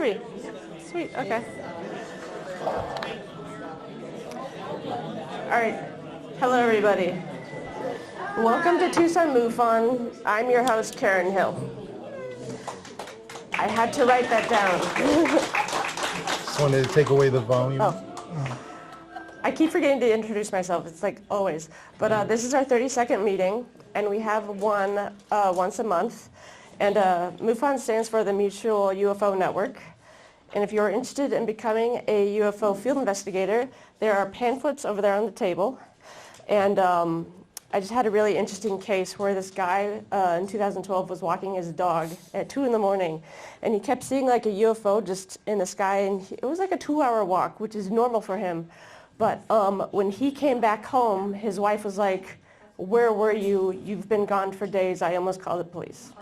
we? Sweet, okay. All right. Hello, everybody. Welcome to Tucson MUFON. I'm your host, Karen Hill. I had to write that down. Just wanted to take away the volume. Oh. I keep forgetting to introduce myself. It's like always. But this is our 32nd meeting, and we have one once a month. And MUFON stands for the Mutual UFO Network. And if you're interested in becoming a UFO field investigator, there are pamphlets over there on the table. And I just had a really interesting case where this guy in 2012 was walking his dog at 2 in the morning, and he kept seeing like a UFO just in the sky, and it was like a 2-hour walk, which is normal for him. But when he came back home, his wife was like, "Where were you? You've been gone for days. I almost called the police."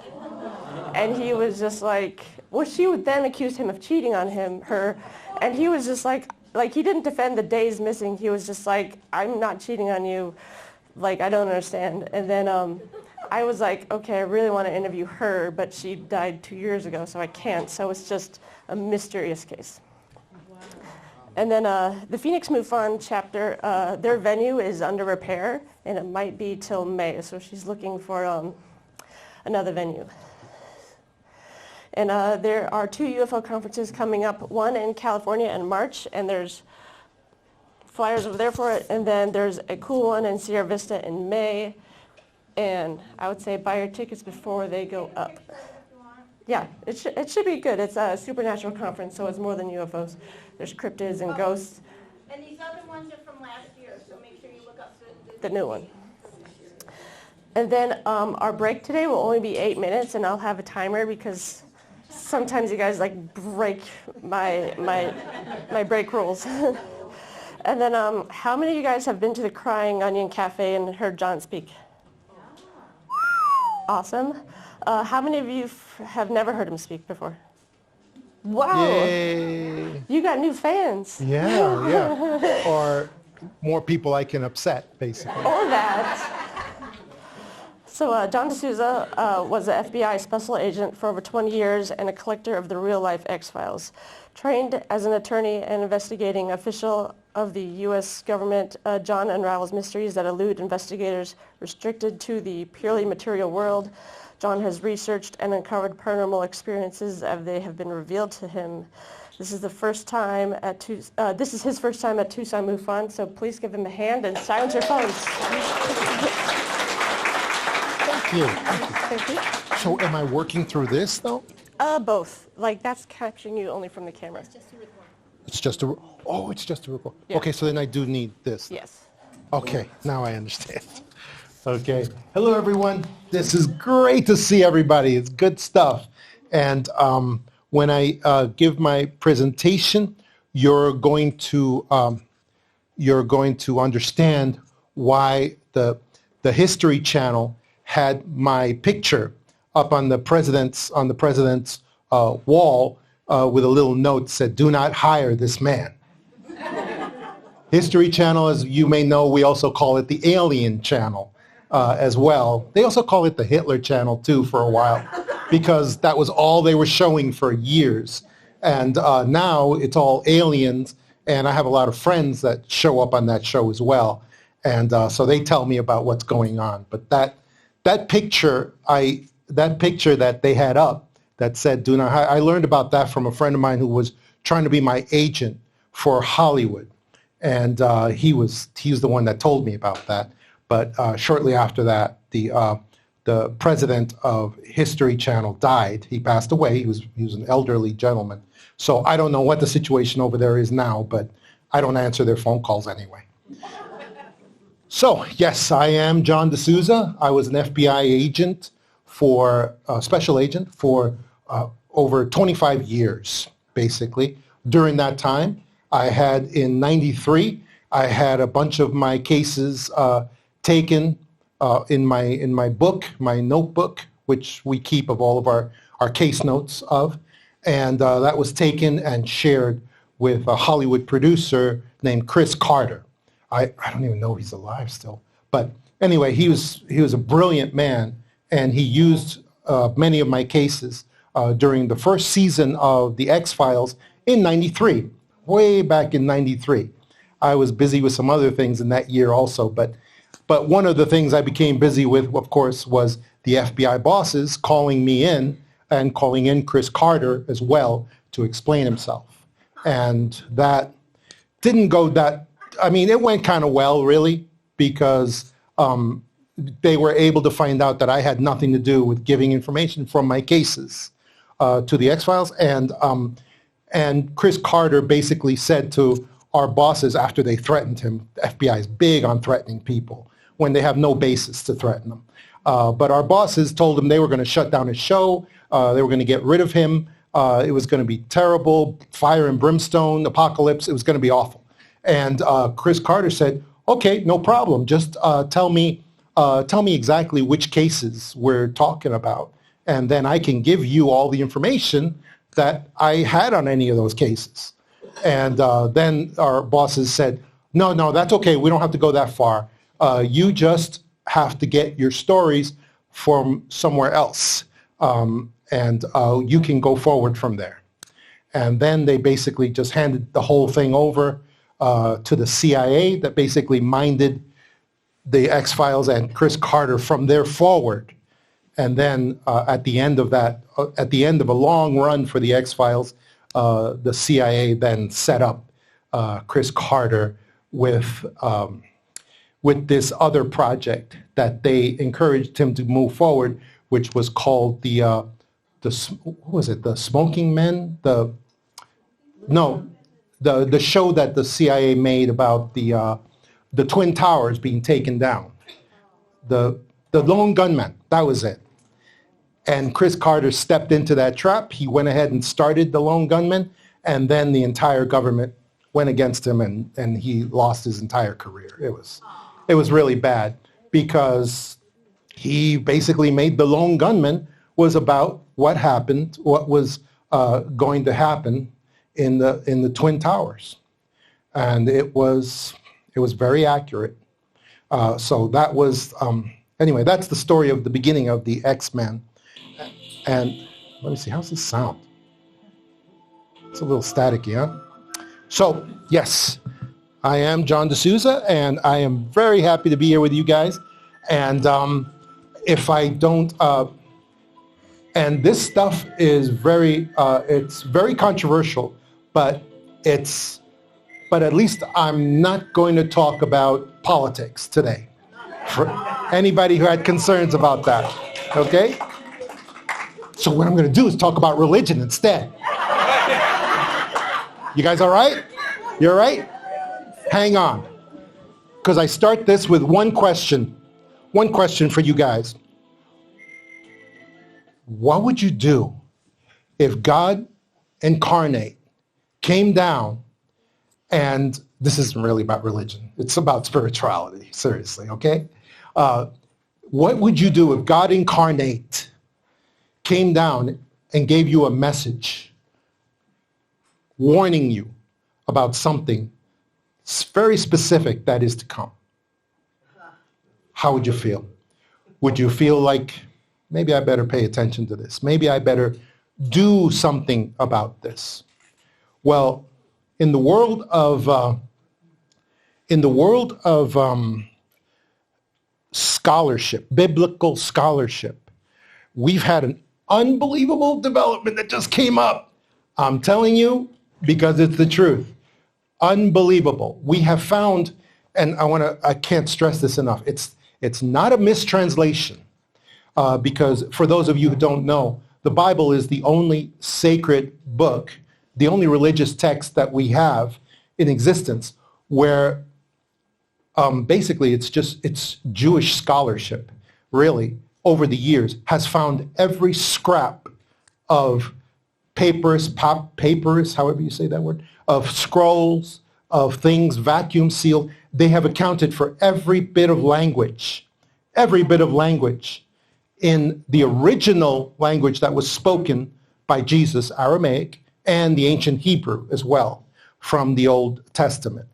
And he was just like, well, she would then accuse him of cheating on her, and he was just like he didn't defend the days missing. He was just like, "I'm not cheating on you. Like, I don't understand." And then I was like, okay, I really want to interview her, but she died 2 years ago, so I can't. So it's just a mysterious case. And then the Phoenix MUFON chapter, their venue is under repair, and it might be till May, so she's looking for another venue. And there are 2 UFO conferences coming up, one in California in March, and there's flyers over there for it, and then there's a cool one in Sierra Vista in May, and I would say buy your tickets before they go up. Yeah, it should be good. It's a supernatural conference, so it's more than UFOs. There's cryptids and ghosts. And these other ones are from last year, so make sure you look up the new one. And then our break today will only be 8 minutes, and I'll have a timer because sometimes you guys like break my break rules. And then how many of you guys have been to the Crying Onion Cafe and heard John speak? Awesome. How many of you have never heard him speak before? Wow. Yay. You got new fans. Yeah. Or more people I can upset, basically. Or that. So John DeSouza was an FBI special agent for over 20 years and a collector of the real-life X-Files. Trained as an attorney and investigating official of the U.S. government, John unravels mysteries that elude investigators restricted to the purely material world. John has researched and uncovered paranormal experiences as they have been revealed to him. This is his first time at Tucson MUFON, so please give him a hand and silence your phones. Thank you. Thank you. So am I working through this, though? Both. Like, that's capturing you only from the camera. It's just a... Oh, it's just a record. Yeah. Okay, so then I do need this. Yes. Okay, now I understand. Okay. Hello, everyone. This is great to see everybody. It's good stuff. And when I give my presentation, you're going to understand why the History Channel had my picture up on the president's wall with a little note that said, "Do not hire this man." History Channel, as you may know, we also call it the Alien Channel as well. They also call it the Hitler Channel too for a while because that was all they were showing for years. And now it's all aliens, and I have a lot of friends that show up on that show as well. And so they tell me about what's going on. But that picture that they had up that said, "Do not hire," I learned about that from a friend of mine who was trying to be my agent for Hollywood. And he was the one that told me about that. But shortly after that, the president of History Channel died. He passed away. He was an elderly gentleman. So I don't know what the situation over there is now, but I don't answer their phone calls anyway. So yes, I am John DeSouza. I was an FBI agent special agent for over 25 years, basically. During that time, in '93, I had a bunch of my cases taken in my book, my notebook, which we keep of all of our case notes of, and that was taken and shared with a Hollywood producer named Chris Carter. I don't even know if he's alive still, but anyway, he was a brilliant man, and he used many of my cases during the first season of The X-Files in 93, way back in 93. I was busy with some other things in that year also, but one of the things I became busy with, of course, was the FBI bosses calling me in and calling in Chris Carter as well to explain himself. And that didn't go that, I mean, it went kind of well, really, because they were able to find out that I had nothing to do with giving information from my cases to the X-Files. And Chris Carter basically said to our bosses after they threatened him, the FBI is big on threatening people when they have no basis to threaten them. But our bosses told him they were going to shut down his show, they were going to get rid of him, it was going to be terrible, fire and brimstone, apocalypse, it was going to be awful. And Chris Carter said, okay, no problem, just tell me exactly which cases we're talking about, and then I can give you all the information that I had on any of those cases. And then our bosses said, no, that's okay. We don't have to go that far. You just have to get your stories from somewhere else, and you can go forward from there. And then they basically just handed the whole thing over to the CIA that basically minded the X-Files and Chris Carter from there forward. And then at the end of that, at the end of a long run for the X-Files, the CIA then set up Chris Carter with this other project that they encouraged him to move forward, which was called what was it? The Smoking Men? The show that the CIA made about the Twin Towers being taken down. The Lone Gunman, that was it. And Chris Carter stepped into that trap. He went ahead and started the Lone Gunman, and then the entire government went against him, and he lost his entire career. It was really bad because he basically made the Lone Gunman was about what happened, what was going to happen in the Twin Towers, and it was very accurate. So that was anyway. That's the story of the beginning of the X-Men. And let me see, how's this sound? It's a little staticky, huh? So, yes, I am John DeSouza, and I am very happy to be here with you guys. And if I don't, and this stuff is it's very controversial, but at least I'm not going to talk about politics today. For anybody who had concerns about that, okay? So what I'm going to do is talk about religion instead. You guys all right? You all right? Hang on. Because I start this with one question for you guys. What would you do if God incarnate came down, and this isn't really about religion, it's about spirituality, seriously, okay? What would you do if God incarnate came down and gave you a message warning you about something very specific that is to come? How would you feel? Would you feel like, maybe I better pay attention to this, maybe I better do something about this? Well, in the world of scholarship, biblical scholarship, we've had an unbelievable development that just came up. I'm telling you because it's the truth. Unbelievable. We have found, and I can't stress this enough, it's not a mistranslation, because for those of you who don't know, the Bible is the only sacred book, the only religious text that we have in existence where basically it's Jewish scholarship, really, over the years, has found every scrap of papyrus, however you say that word, of scrolls, of things vacuum sealed. They have accounted for every bit of language in the original language that was spoken by Jesus, Aramaic, and the ancient Hebrew as well from the Old Testament.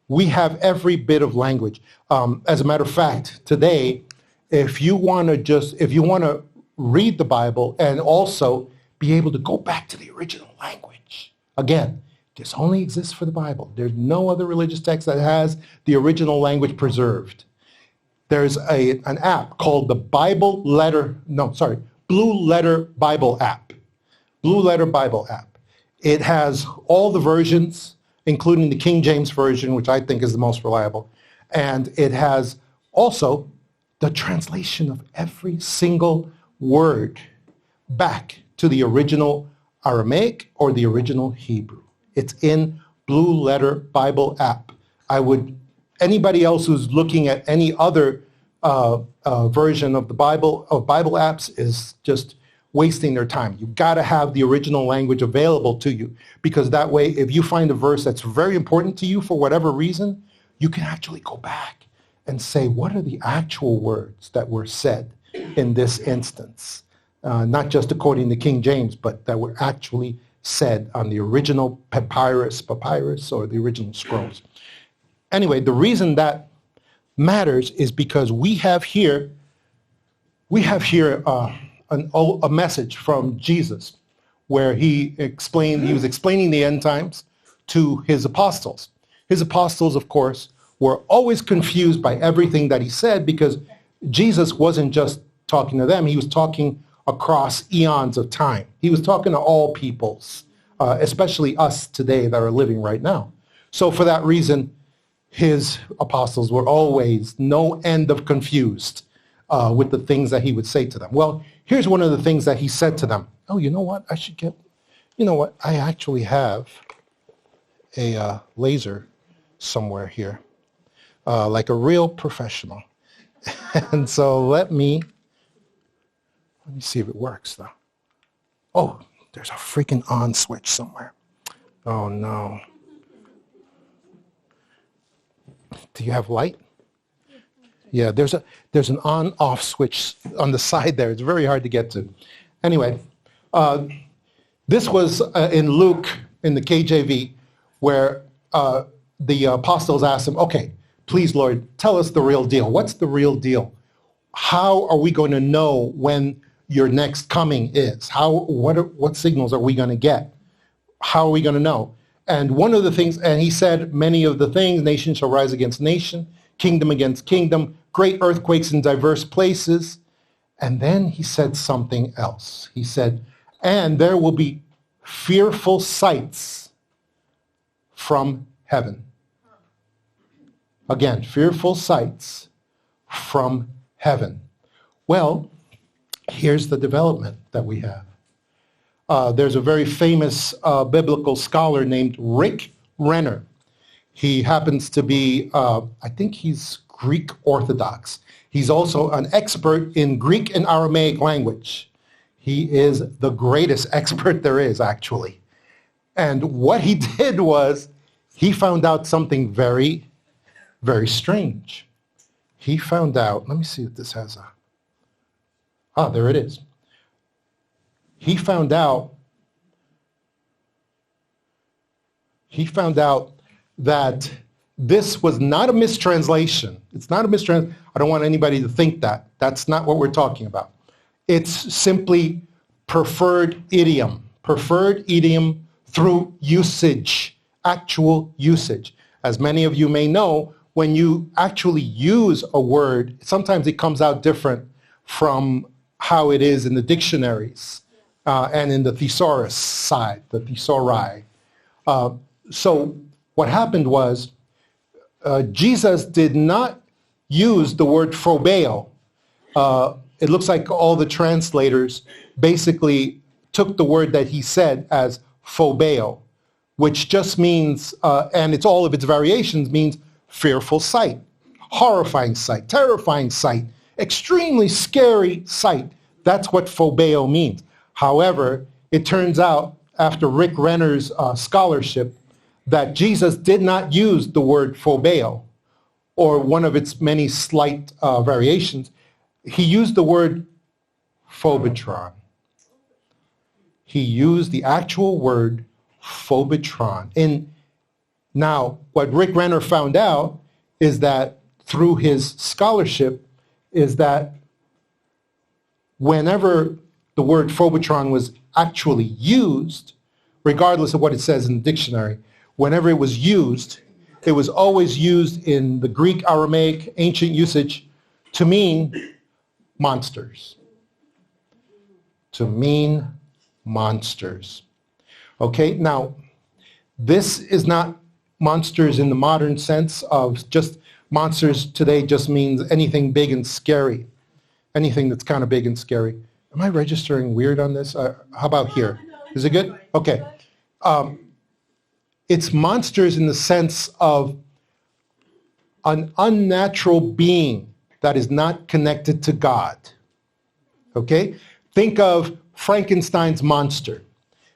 We have every bit of language. As a matter of fact, today, if you want to read the Bible and also be able to go back to the original language. Again, this only exists for the Bible. There's no other religious text that has the original language preserved. There's an app called the Blue Letter Bible app. Blue Letter Bible app. It has all the versions, including the King James Version, which I think is the most reliable. And it has also the translation of every single word back to the original Aramaic or the original Hebrew. It's in Blue Letter Bible app. Anybody else who's looking at any other version of the Bible apps is just wasting their time. You've got to have the original language available to you, because that way, if you find a verse that's very important to you for whatever reason, you can actually go back and say, what are the actual words that were said in this instance? Not just according to King James, but that were actually said on the original papyrus or the original scrolls. Anyway, the reason that matters is because we have here a message from Jesus where he was explaining the end times to his apostles. His apostles, of course, were always confused by everything that he said, because Jesus wasn't just talking to them, he was talking across eons of time. He was talking to all peoples, especially us today that are living right now. So for that reason, his apostles were always no end of confused with the things that he would say to them. Well, here's one of the things that he said to them. Oh, you know what? I actually have a laser somewhere here, like a real professional. And so let me see if it works, though. Oh, there's a freaking on switch somewhere. Oh, no. Do you have light? Yeah, there's an on-off switch on the side there. It's very hard to get to. Anyway, this was in Luke, in the KJV, where the apostles asked him, okay, please, Lord, tell us the real deal. What's the real deal? How are we going to know when your next coming is? What signals are we going to get? How are we going to know? And one of the things, and he said, many of the things, nation shall rise against nation, kingdom against kingdom, great earthquakes in diverse places. And then he said something else. He said, and there will be fearful sights from heaven. Again, fearful sights from heaven. Well, here's the development that we have. There's a very famous biblical scholar named Rick Renner. He happens to be, I think he's Greek Orthodox. He's also an expert in Greek and Aramaic language. He is the greatest expert there is, actually. And what he did was he found out something very, very strange. He found out, let me see if this has there it is. He found out that this was not a mistranslation. It's not a mistranslation. I don't want anybody to think that. That's not what we're talking about. It's simply preferred idiom through usage, actual usage. As many of you may know, when you actually use a word, sometimes it comes out different from how it is in the dictionaries and in the thesaurus side, the thesauri. So what happened was Jesus did not use the word phobeo. It looks like all the translators basically took the word that he said as phobeo, which just means, and it's all of its variations, means fearful sight, horrifying sight, terrifying sight, extremely scary sight. That's what phobeo means. However, it turns out, after Rick Renner's scholarship, that Jesus did not use the word phobeo, or one of its many slight variations. He used the word Phobitron. He used the actual word Phobitron. Now, what Rick Renner found out is that through his scholarship is that whenever the word Phobitron was actually used, regardless of what it says in the dictionary, whenever it was always used in the Greek, Aramaic, ancient usage to mean monsters. To mean monsters. Okay, now, this is not monsters in the modern sense of just monsters today just means anything big and scary. Anything that's kind of big and scary. Am I registering weird on this? How about here? Is it good? Okay. It's monsters in the sense of an unnatural being that is not connected to God. Okay? Think of Frankenstein's monster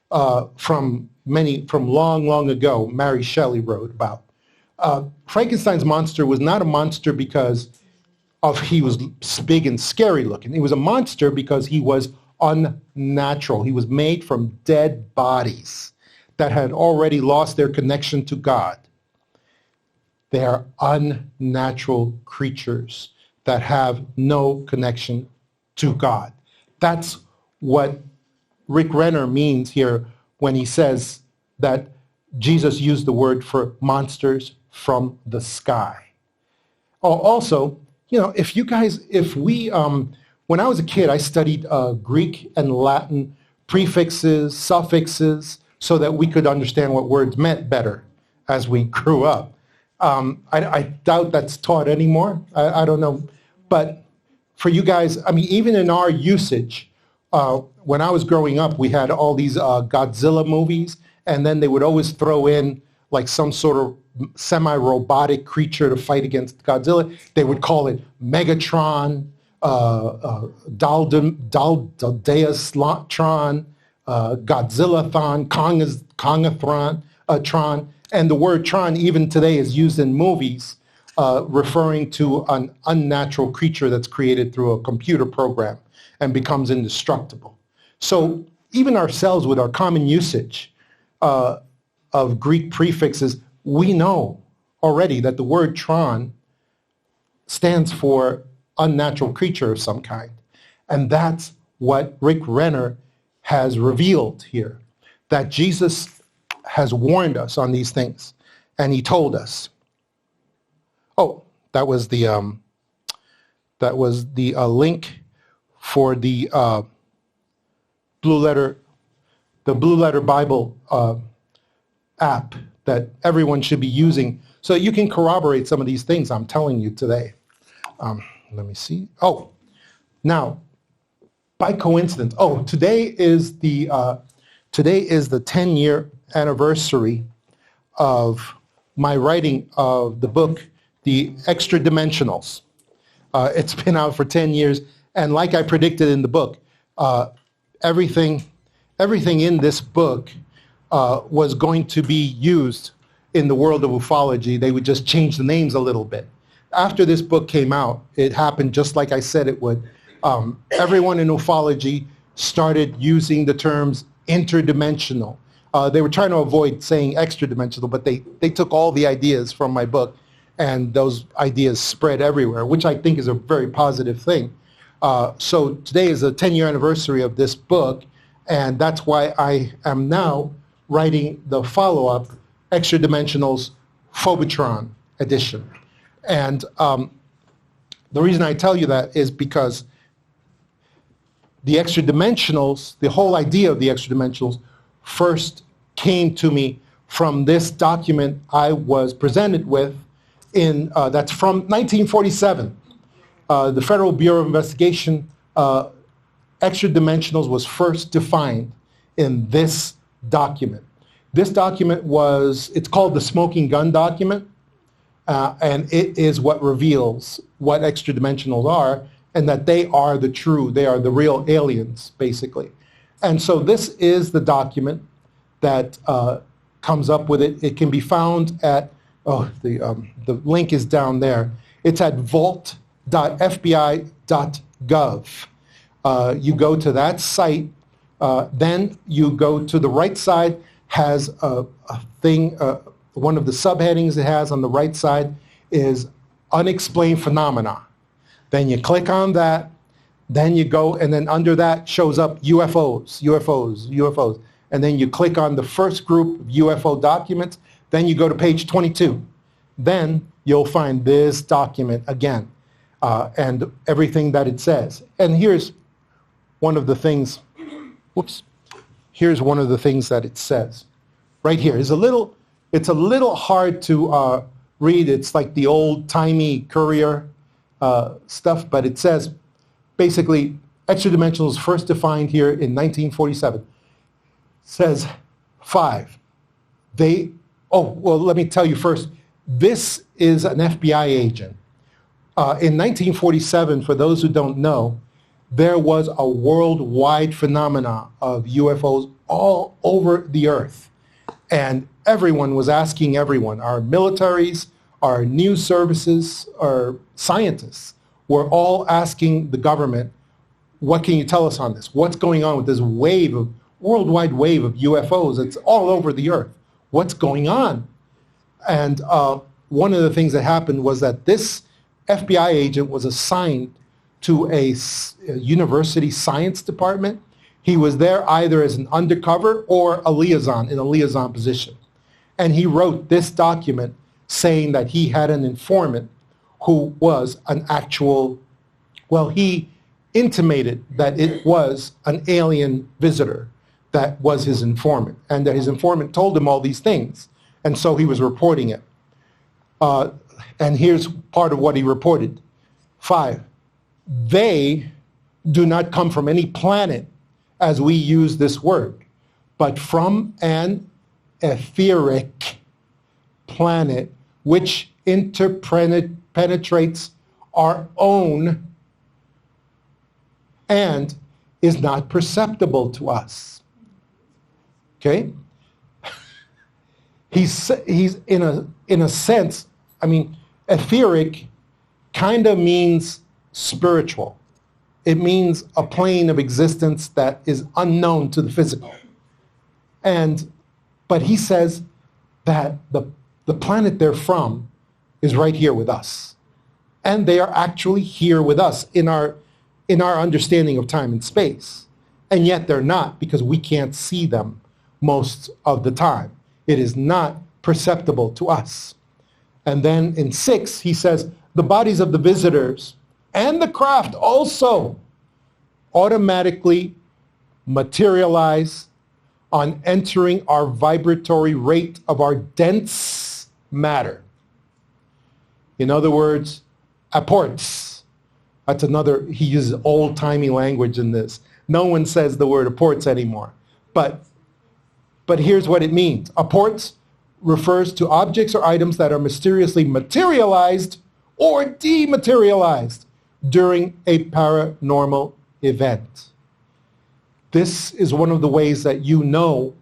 from long, long ago, Mary Shelley wrote about. Frankenstein's monster was not a monster because he was big and scary looking. He was a monster because he was unnatural. He was made from dead bodies that had already lost their connection to God. They are unnatural creatures that have no connection to God. That's what Rick Renner means here when he says that Jesus used the word for monsters from the sky. Also, you know, when I was a kid, I studied Greek and Latin prefixes, suffixes, so that we could understand what words meant better as we grew up. I doubt that's taught anymore. I don't know. But for you guys, I mean, even in our usage, when I was growing up, we had all these Godzilla movies, and then they would always throw in like some sort of semi-robotic creature to fight against Godzilla. They would call it Megatron, Daldeuslatron, Godzillathon, Kongathron, and the word Tron even today is used in movies referring to an unnatural creature that's created through a computer program and becomes indestructible. So even ourselves with our common usage of Greek prefixes, we know already that the word Tron stands for unnatural creature of some kind. And that's what Rick Renner has revealed here, that Jesus has warned us on these things. And he told us. Oh, that was the link for the Blue Letter Bible app that everyone should be using so that you can corroborate some of these things I'm telling you today. Let me see. Oh, now, by coincidence, today is the 10-year anniversary of my writing of the book, The Extradimensionals. It's been out for 10 years, and like I predicted in the book, everything in this book was going to be used in the world of ufology. They would just change the names a little bit. After this book came out, it happened just like I said it would. Everyone in ufology started using the terms interdimensional. They were trying to avoid saying extra-dimensional, but they took all the ideas from my book, and those ideas spread everywhere, which I think is a very positive thing. So today is the 10-year anniversary of this book, and that's why I am now writing the follow-up, Extradimensionals Phobitron edition. And the reason I tell you that is because the Extradimensionals, the whole idea of the Extradimensionals, first came to me from this document I was presented with that's from 1947. The Federal Bureau of Investigation, Extradimensionals was first defined in this document. This document it's called the Smoking Gun document, and it is what reveals what extradimensionals are, and that they are the real aliens, basically. And so this is the document that comes up with it. It can be found at, the link is down there. It's at vault.fbi.gov. You go to that site, then you go to the right side, has a thing, one of the subheadings it has on the right side is unexplained phenomena. Then you click on that, Then you go, and then under that shows up UFOs, UFOs, UFOs. And then you click on the first group of UFO documents. Then you go to page 22. Then you'll find this document again and everything that it says. And here's one of the things, whoops, here's one of the things that it says. Right here. It's a little hard to read. It's like the old-timey courier stuff, but it says, basically, extradimensionals first defined here in 1947. Says 5. Well, let me tell you first, this is an FBI agent. In 1947, for those who don't know, there was a worldwide phenomena of UFOs all over the earth. And everyone was asking everyone, our militaries, our news services, our scientists, were all asking the government, what can you tell us on this? What's going on with this worldwide wave of UFOs? It's all over the earth. What's going on? And one of the things that happened was that this FBI agent was assigned to a university science department. He was there either as an undercover or a liaison, in a liaison position. And he wrote this document saying that he had an informant who was an actual, well, he intimated that it was an alien visitor that was his informant, and that his informant told him all these things. And so he was reporting it. And here's part of what he reported. 5, they do not come from any planet as we use this word, but from an etheric planet which interpenetrates our own and is not perceptible to us. Okay? He's in a sense, I mean, etheric kind of means spiritual. It means a plane of existence that is unknown to the physical. But he says that the planet they're from is right here with us. And they are actually here with us in our understanding of time and space. And yet they're not, because we can't see them most of the time. It is not perceptible to us. And then in 6, he says, the bodies of the visitors and the craft also automatically materialize on entering our vibratory rate of our dense matter. In other words, apports. That's another, he uses old-timey language in this. No one says the word apports anymore. But here's what it means. Apports refers to objects or items that are mysteriously materialized or dematerialized during a paranormal event. This is one of the ways that you know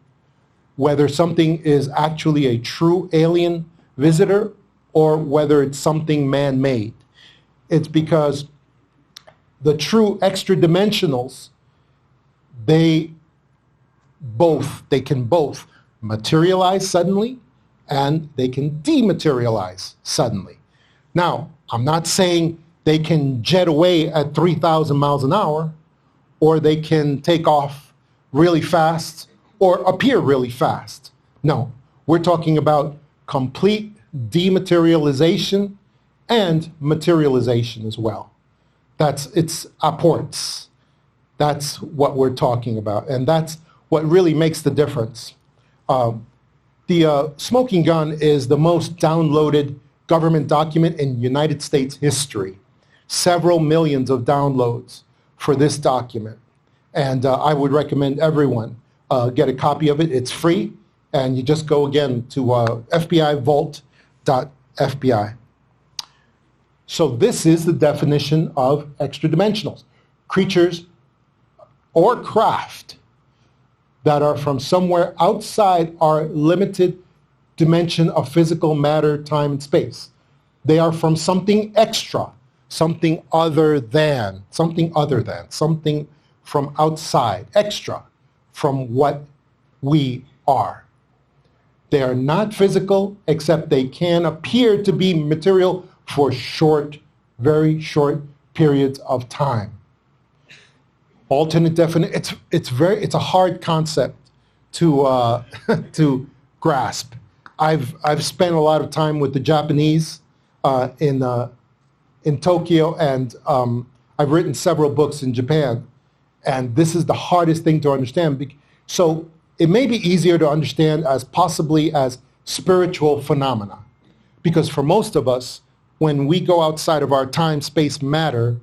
whether something is actually a true alien visitor or whether it's something man-made. It's because the true extradimensionals, they can both materialize suddenly and they can dematerialize suddenly. Now, I'm not saying they can jet away at 3,000 miles an hour, or they can take off really fast or appear really fast. No, we're talking about complete dematerialization and materialization as well. It's apports. That's what we're talking about, and that's what really makes the difference. The smoking gun is the most downloaded government document in United States history. Several millions of downloads for this document. And I would recommend everyone get a copy of it. It's free, and you just go again to FBIvault.fbi. So this is the definition of extradimensionals. Creatures or craft that are from somewhere outside our limited dimension of physical matter, time, and space. They are from something extra, something from outside, extra from what we are. They are not physical, except they can appear to be material for short, very short periods of time. Alternate definition. It's a hard concept to to grasp. I've spent a lot of time with the Japanese in Tokyo, and I've written several books in Japan, and this is the hardest thing to understand. So it may be easier to understand as possibly as spiritual phenomena, because for most of us, when we go outside of our time, space, matter,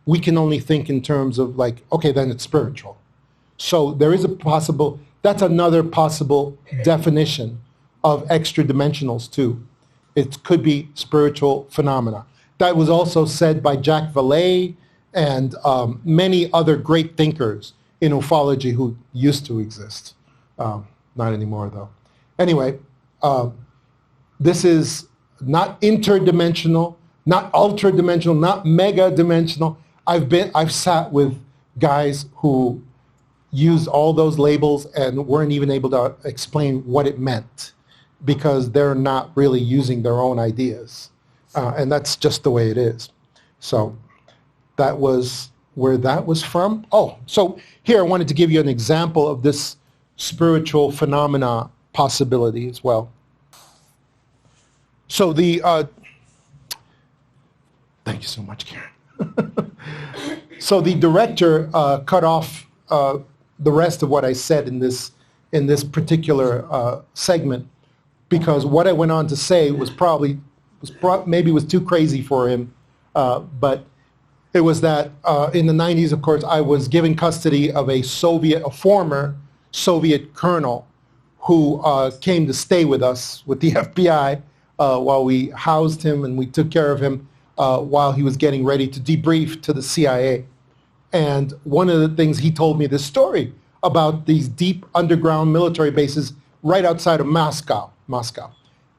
we can only think in terms of like, okay, then it's spiritual. So there is that's another possible definition of extradimensionals too. It could be spiritual phenomena. That was also said by Jacques Vallée and many other great thinkers in ufology who used to exist. Not anymore though. Anyway, this is not interdimensional, not ultra-dimensional, not mega-dimensional. I've sat with guys who used all those labels and weren't even able to explain what it meant because they're not really using their own ideas. And that's just the way it is. So that was where that was from. Oh, so here I wanted to give you an example of this spiritual phenomena possibility as well. So thank you so much, Karen. So the director cut off the rest of what I said in this particular segment because what I went on to say maybe was too crazy for him, but it was that in the 90s, of course, I was given custody of a former Soviet colonel who came to stay with us with the FBI while we housed him and we took care of him while he was getting ready to debrief to the CIA. And one of the things he told me this story about these deep underground military bases right outside of Moscow.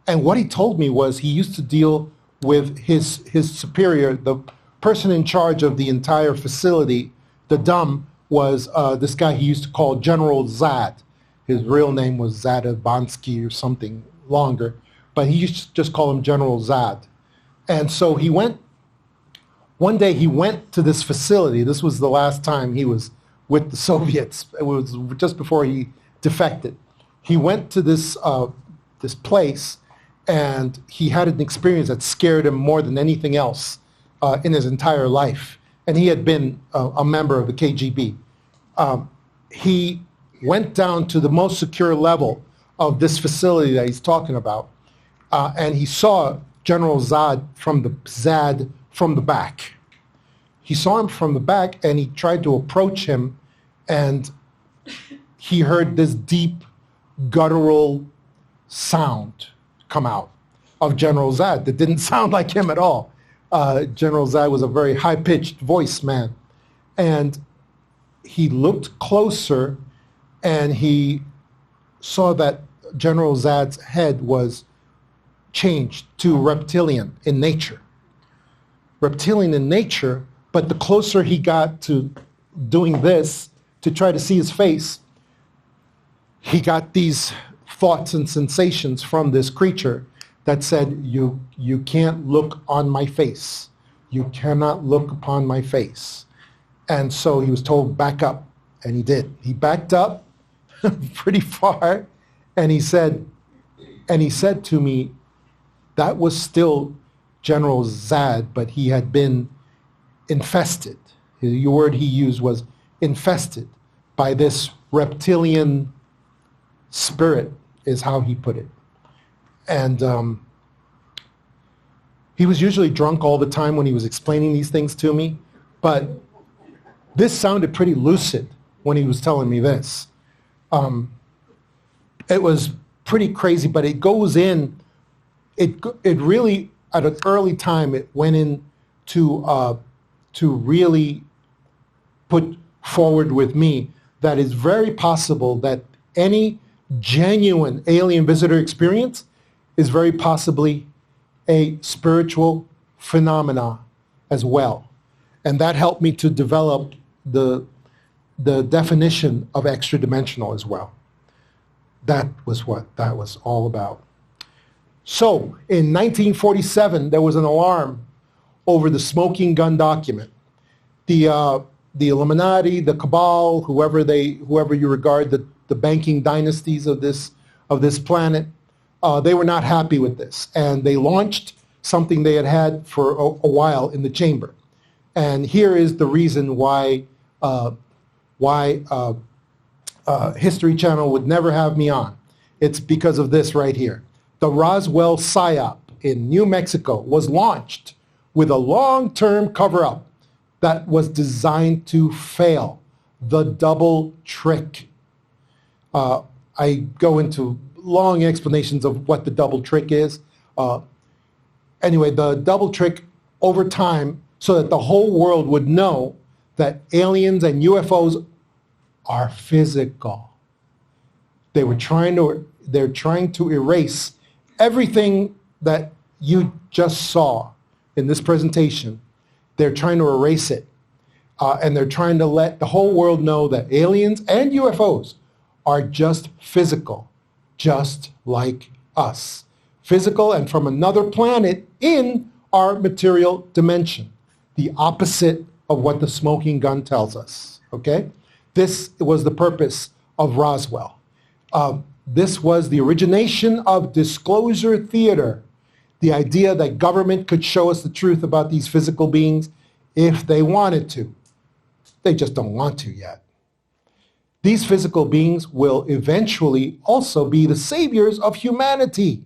And what he told me was he used to deal with his superior, the person in charge of the entire facility. The dumb was this guy he used to call General Zad. His real name was Zadabansky or something longer, but he used to just call him General Zad. And so one day he went to this facility. This was the last time he was with the Soviets. It was just before he defected. He went to this place, and he had an experience that scared him more than anything else in his entire life. And he had been a member of the KGB. He went down to the most secure level of this facility that he's talking about, and he saw General Zad from the back. He saw him from the back, and he tried to approach him, and he heard this deep, guttural sound come out of General Zad that didn't sound like him at all. General Zad was a very high-pitched voice man. And he looked closer, and he saw that General Zad's head was changed to reptilian in nature. Reptilian in nature, but the closer he got to doing this to try to see his face, he got these thoughts and sensations from this creature that said, you can't look on my face. You cannot look upon my face. And so he was told, back up, and he did. He backed up pretty far, and he said to me, that was still General Zad, but he had been infested. The word he used was infested by this reptilian spirit, is how he put it. And he was usually drunk all the time when he was explaining these things to me, but this sounded pretty lucid when he was telling me this. It was pretty crazy, but it goes in, it really, at an early time, it went in to really put forward with me that it's very possible that any genuine alien visitor experience is very possibly a spiritual phenomena as well. And that helped me to develop the definition of extradimensional as well. That was what that was all about. So in 1947, there was an alarm over the smoking gun document. The the Illuminati, the Cabal, whoever you regard the banking dynasties of this planet, they were not happy with this, and they launched something they had for a while in the chamber. And here is the reason why History Channel would never have me on. It's because of this right here. The Roswell PSYOP in New Mexico was launched with a long-term cover-up that was designed to fail. The double trick. I go into long explanations of what the double trick is. Anyway, the double trick over time, so that the whole world would know that aliens and UFOs are physical. They're trying to erase everything that you just saw in this presentation. They're trying to erase it. And they're trying to let the whole world know that aliens and UFOs are just physical, just like us. Physical and from another planet in our material dimension. The opposite of what the smoking gun tells us, okay? This was the purpose of Roswell. This was the origination of disclosure theater. The idea that government could show us the truth about these physical beings if they wanted to. They just don't want to yet. These physical beings will eventually also be the saviors of humanity.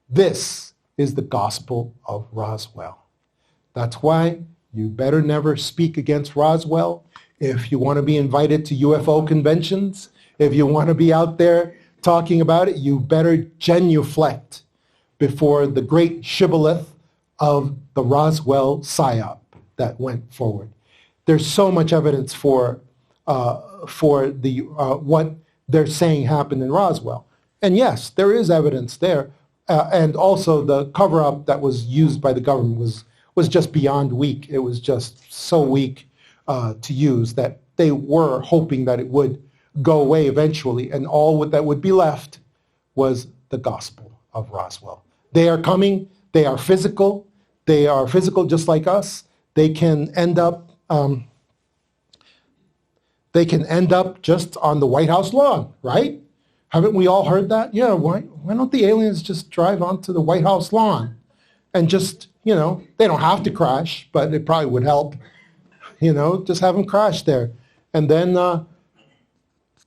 This is the gospel of Roswell. That's why you better never speak against Roswell. If you want to be invited to UFO conventions, if you want to be out there talking about it, you better genuflect before the great shibboleth of the Roswell PSYOP that went forward. There's so much evidence for what they're saying happened in Roswell. And yes, there is evidence there. And also the cover-up that was used by the government was just beyond weak. It was just so weak to use that they were hoping that it would go away eventually, and all that would be left was the gospel of Roswell. They are coming. They are physical. They are physical just like us. They can end up just on the White House lawn, right? Haven't we all heard that? Yeah, why don't the aliens just drive onto the White House lawn and just, they don't have to crash, but it probably would help, just have them crash there. And then,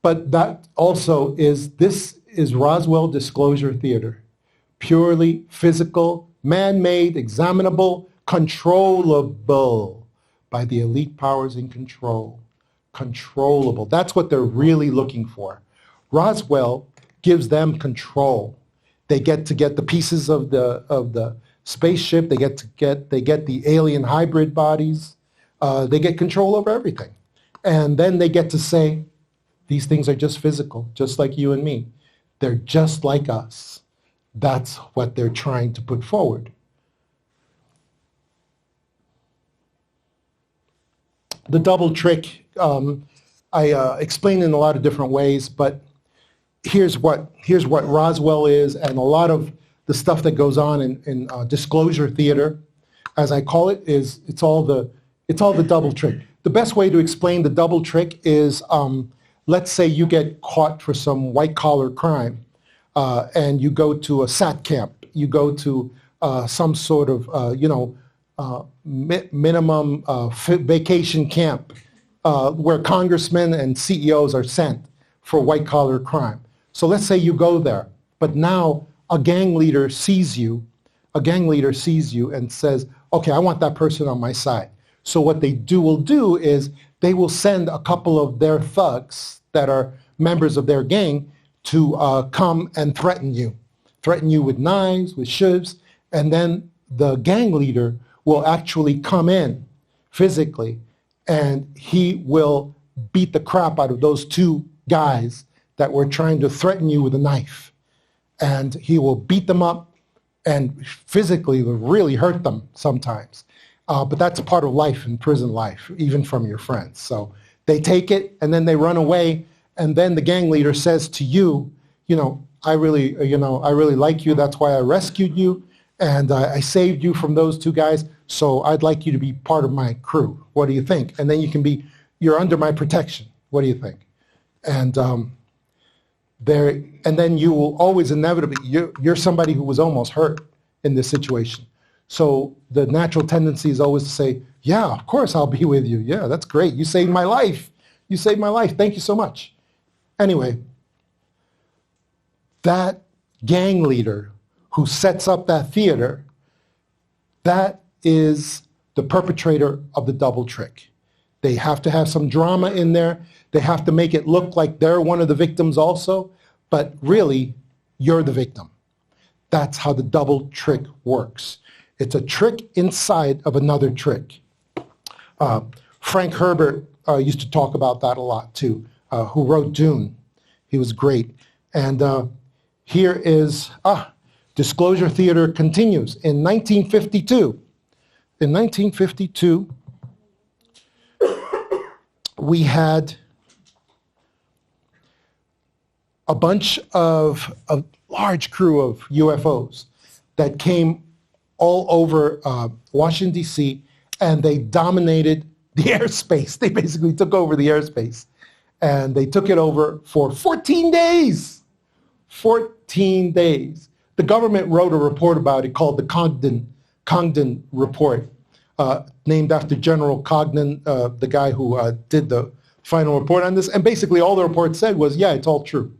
but that also this is Roswell Disclosure Theater. Purely physical, man-made, examinable, controllable by the elite powers in control. Controllable. That's what they're really looking for. Roswell gives them control. They get the pieces of the spaceship. They get the alien hybrid bodies. They get control over everything, and then they get to say, these things are just physical, just like you and me. They're just like us. That's what they're trying to put forward. The double trick, I explain in a lot of different ways, but here's what Roswell is, and a lot of the stuff that goes on in disclosure theater, as I call it, is it's all the double trick. The best way to explain the double trick is, let's say you get caught for some white-collar crime, and you go to a SAT camp. You go to some sort of, minimum vacation camp where congressmen and CEOs are sent for white-collar crime. So let's say you go there, but now a gang leader sees you and says, okay, I want that person on my side. So what they will do is they will send a couple of their thugs that are members of their gang to come and threaten you with knives, with shivs, and then the gang leader will actually come in physically, and he will beat the crap out of those two guys that were trying to threaten you with a knife. And he will beat them up and physically really hurt them sometimes. But that's part of life in prison life, even from your friends. So they take it and then they run away, and then the gang leader says to you, I really like you, that's why I rescued you, and I saved you from those two guys, So I'd like you to be part of my crew. What do you think? And then you're under my protection. What do you think? And and then you will always inevitably, you're somebody who was almost hurt in this situation. So the natural tendency is always to say, yeah, of course I'll be with you. Yeah, that's great. You saved my life. You saved my life. Thank you so much. Anyway, that gang leader who sets up that theater, that is the perpetrator of the double trick. They have to have some drama in there. They have to make it look like they're one of the victims also, but really, you're the victim. That's how the double trick works. It's a trick inside of another trick. Frank Herbert used to talk about that a lot too, who wrote Dune. He was great. And here is, Disclosure Theater continues. In 1952, we had a bunch of a large crew of UFOs that came all over Washington, D.C., and they dominated the airspace. They basically took over the airspace. And they took it over for 14 days. 14 days. The government wrote a report about it called the Congdon Report, named after General Congdon, the guy who did the final report on this. And basically all the report said was, yeah, it's all true.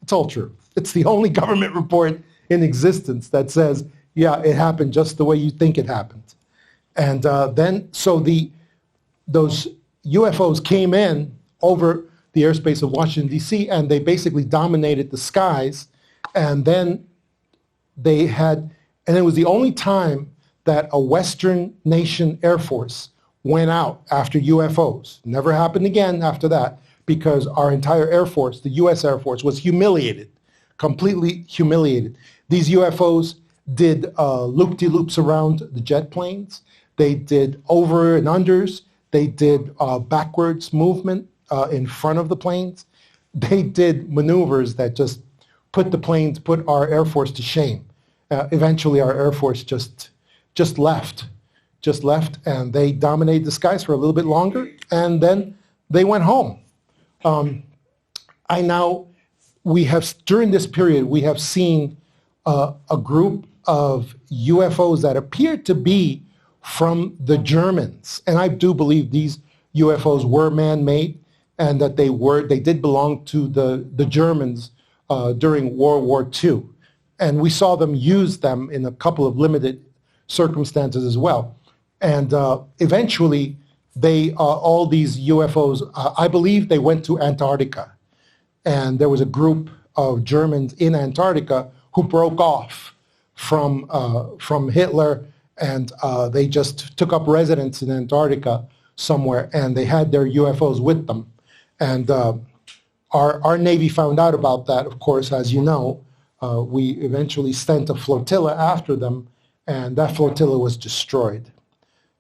It's all true. It's the only government report in existence that says, yeah, it happened just the way you think it happened. And those UFOs came in over the airspace of Washington, D.C., and they basically dominated the skies. And then and it was the only time that a Western nation Air Force went out after UFOs. Never happened again after that, because our entire Air Force, the U.S. Air Force, was humiliated, completely humiliated. These UFOs did loop-de-loops around the jet planes. They did over and unders. They did backwards movement in front of the planes. They did maneuvers that just put our Air Force to shame. Eventually, our Air Force just left, and they dominated the skies for a little bit longer, and then they went home. During this period, we have seen a group of UFOs that appear to be from the Germans, and I do believe these UFOs were man-made, and that they did belong to the Germans during World War II. And we saw them use them in a couple of limited circumstances as well. And eventually, all these UFOs, I believe they went to Antarctica. And there was a group of Germans in Antarctica who broke off from Hitler, and they just took up residence in Antarctica somewhere, and they had their UFOs with them. And our Navy found out about that, of course, as you know. We eventually sent a flotilla after them, and that flotilla was destroyed.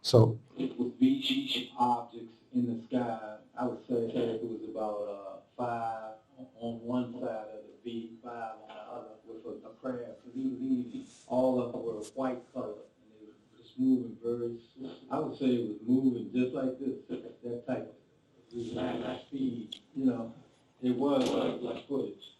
So it would be objects in the sky. I would say it was about 5 on one side of the V, 5 on the other, with a craft. All of them were white color, and they were just moving very. I would say it was moving just like this, that type of speed. It was like footage.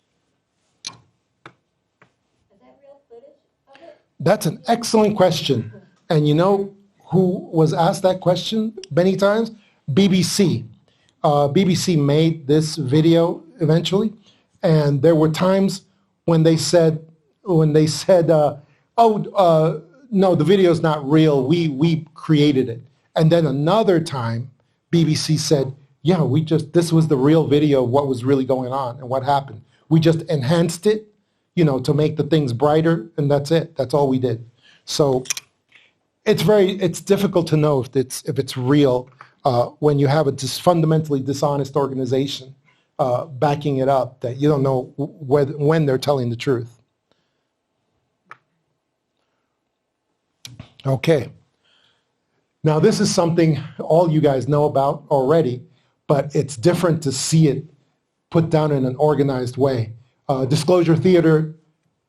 Is that real footage of it? that's an excellent question. And you know who was asked that question many times? BBC. BBC made this video eventually, and there were times when they said, no, the video's not real. We created it. And then another time, BBC said, yeah, this was the real video of what was really going on and what happened. We just enhanced it, to make the things brighter, and that's it. That's all we did. So it's difficult to know if it's real when you have a fundamentally dishonest organization backing it up, that you don't know when they're telling the truth. Okay. Now this is something all you guys know about already, but it's different to see it put down in an organized way. Disclosure Theater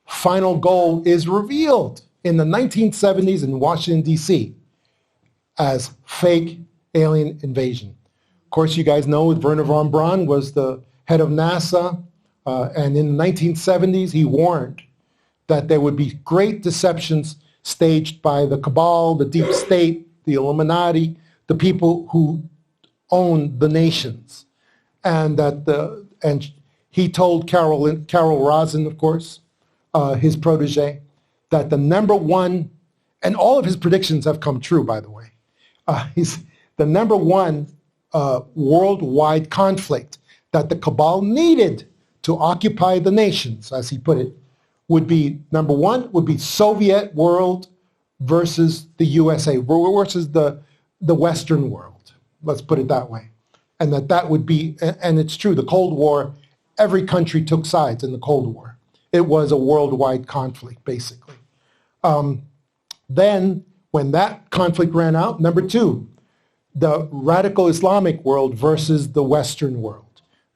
final goal is revealed in the 1970s in Washington, D.C. as fake alien invasion. Of course, you guys know Wernher von Braun was the head of NASA, and in the 1970s, he warned that there would be great deceptions staged by the cabal, the deep state, the Illuminati, the people who own the nations. And he told Carol Rosin, of course, his protege, that the number one, and all of his predictions have come true, by the way, he's the number one worldwide conflict that the cabal needed to occupy the nations, as he put it, would be, number one, would be Soviet world versus the USA, versus the Western world. Let's put it that way. And that would be, and it's true, the Cold War, every country took sides in the Cold War. It was a worldwide conflict, basically. Then, when that conflict ran out, number two, the radical Islamic world versus the Western world.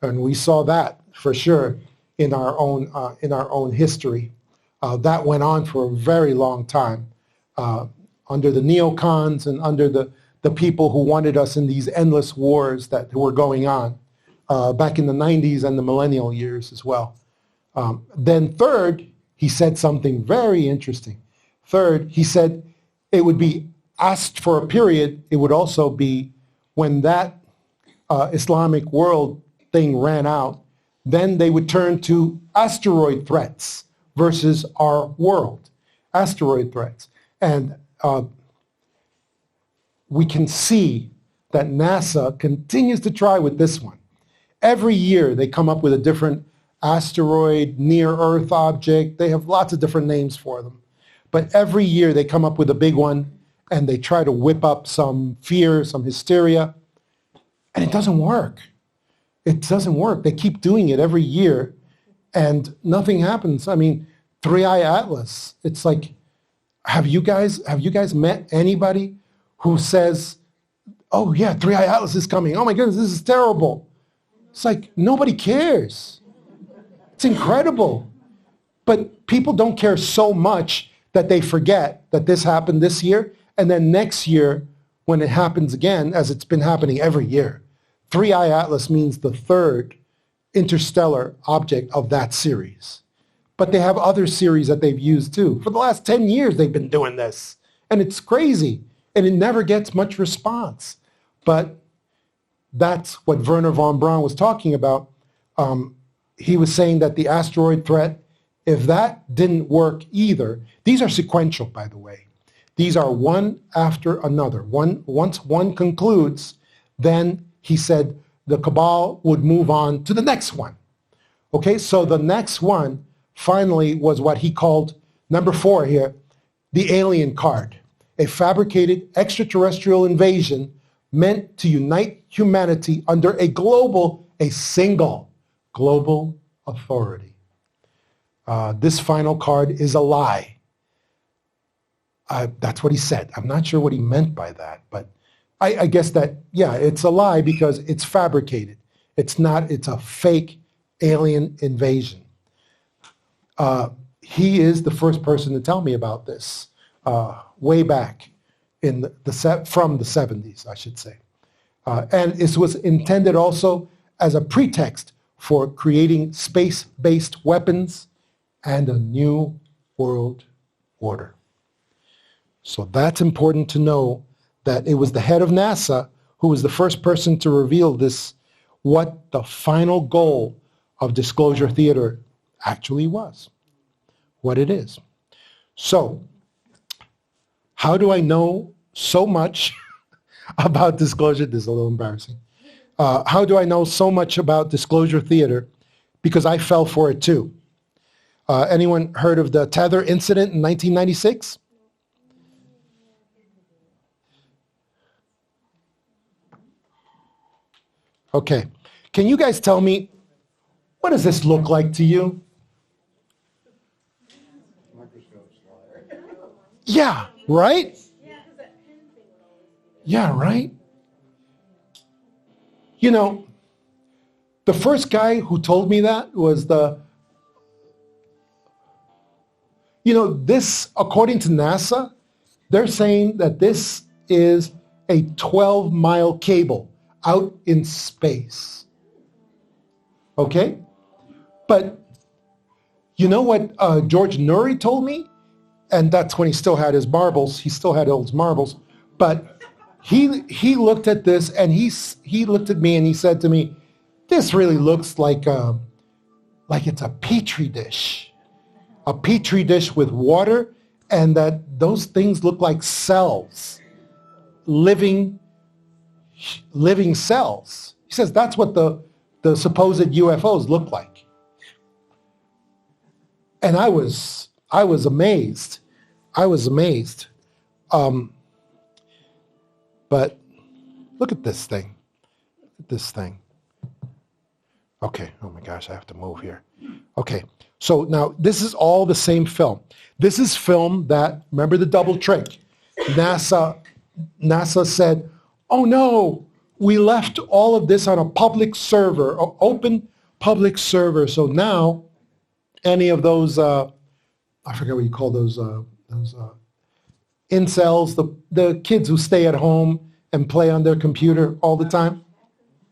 And we saw that, for sure, in our own history. That went on for a very long time, under the neocons and under the people who wanted us in these endless wars that were going on back in the 90s and the millennial years as well. Then third, he said something very interesting. Third, he said it would be asked for a period, it would also be when that Islamic world thing ran out, then they would turn to asteroid threats versus our world, asteroid threats. And we can see that NASA continues to try with this one. Every year they come up with a different asteroid, near-Earth object. They have lots of different names for them. But every year they come up with a big one and they try to whip up some fear, some hysteria, and it doesn't work. It doesn't work. They keep doing it every year and nothing happens. I mean, Three Eye Atlas, it's like, have you guys met anybody who says, oh yeah, Three Eye Atlas is coming. Oh my goodness, this is terrible. It's like, nobody cares. It's incredible. But people don't care so much that they forget that this happened this year, and then next year, when it happens again, as it's been happening every year, Three Eye Atlas means the third interstellar object of that series. But they have other series that they've used too. For the last 10 years, they've been doing this. And it's crazy. And it never gets much response. But that's what Wernher von Braun was talking about. He was saying that the asteroid threat, if that didn't work either, these are sequential, by the way. These are one after another. Once one concludes, then he said the cabal would move on to the next one. Okay, so the next one finally was what he called, number 4 here, the alien card, a fabricated extraterrestrial invasion meant to unite humanity under a single global authority. This final card is a lie. That's what he said. I'm not sure what he meant by that, but I guess that, yeah, it's a lie because it's fabricated. It's a fake alien invasion. He is the first person to tell me about this, way back in from the 70s, I should say. And it was intended also as a pretext for creating space-based weapons and a new world order. So that's important to know, that it was the head of NASA who was the first person to reveal this, what the final goal of Disclosure Theater actually was, what it is. So, how do I know so much about Disclosure? This is a little embarrassing. How do I know so much about Disclosure Theater? Because I fell for it too. Anyone heard of the Tether incident in 1996? Okay. Can you guys tell me, what does this look like to you? Yeah, right? Yeah, right? You know, the first guy who told me that was this, according to NASA, they're saying that this is a 12-mile cable out in space. Okay? But you know what George Nuri told me? And that's when he still had his marbles. He still had those marbles. But he looked at this, and he looked at me and he said to me, this really looks like it's a petri dish. A petri dish with water, and that those things look like cells. Living cells. He says that's what the supposed UFOs look like. And I was amazed. I was amazed. But look at this thing. Look at this thing. Okay, oh my gosh, I have to move here. Okay, so now this is all the same film. This is film that, remember the double trick? NASA said, oh no, we left all of this on a public server, an open public server. So now any of those, I forget what you call those incels, the kids who stay at home and play on their computer all the time.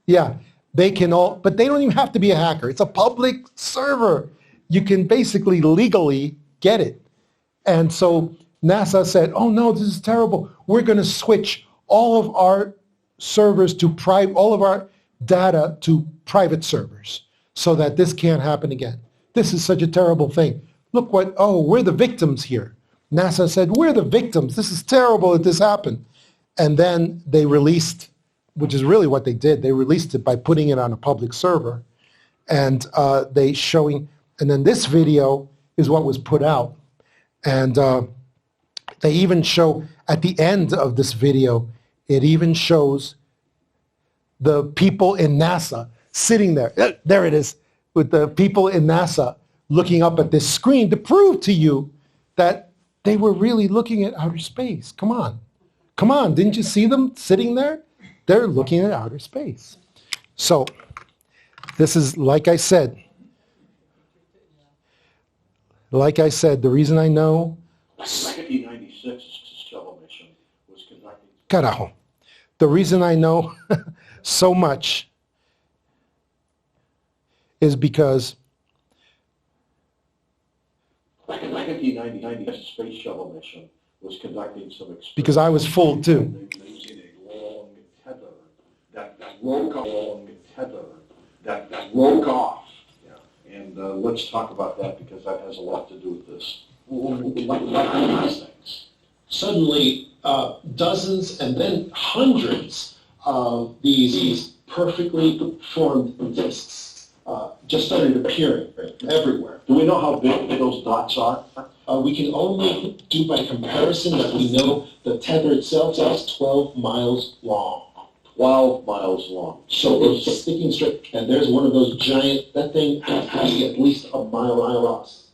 Yeah, they can all, but they don't even have to be a hacker. It's a public server. You can basically legally get it. And so NASA said, oh no, this is terrible. We're going to switch all of our servers to all of our data to private servers so that this can't happen again. This is such a terrible thing. Look we're the victims here. NASA said, we're the victims. This is terrible that this happened. And then they released, which is really what they did, they released it by putting it on a public server. And and then this video is what was put out. And they even show, at the end of this video, it even shows the people in NASA sitting there. There it is, with the people in NASA looking up at this screen to prove to you that they were really looking at outer space. Come on. Come on, didn't you see them sitting there? They're looking at outer space. So this is, like I said, the reason I know... 1996 shuttle mission was conducted. Carajo. The reason I know so much is because... Back in 1990, a space shuttle mission was conducting some experiments. Because I was fooled too. Using a long tether that broke off. Yeah. And let's talk about that because that has a lot to do with this. What are these things? Suddenly, dozens and then hundreds of these perfectly formed discs just started appearing everywhere. Do we know how big those dots are? We can only do by comparison that we know the tether itself is 12 miles long. 12 miles long. So it's sticking straight, and there's one of those giant, that thing has to be at least a mile across,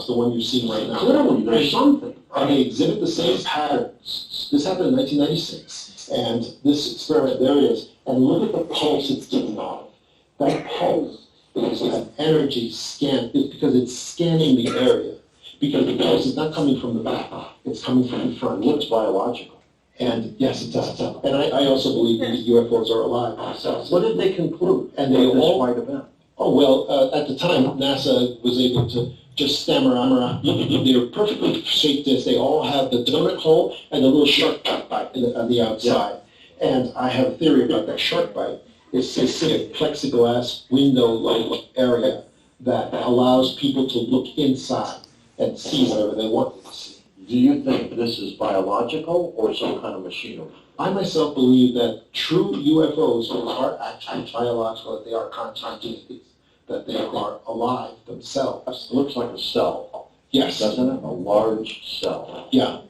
the one you're seeing right now. Clearly, there's something. And they exhibit the same patterns. This happened in 1996, and this experiment, there it is, and look at the pulse it's giving off. That pulse is an energy scan, because it's scanning the area. Because the pulse is not coming from the back, it's coming from the front. It looks biological. And yes, it does. And I also believe that UFOs are alive themselves. What did they conclude? And they all might have been. Oh, well, at the time, NASA was able to just stammer around. They were perfectly shaped discs. They all have the donut hole and the little shark bite on the outside. Yeah. And I have a theory about that shark bite. It's a plexiglass window-like area that allows people to look inside and see whatever they want to see. Do you think this is biological or some kind of machinery? I myself believe that true UFOs are actually biological, that they are conscious entities, that they are alive themselves. It looks like a cell. Yes. Doesn't it? A large cell. Yeah.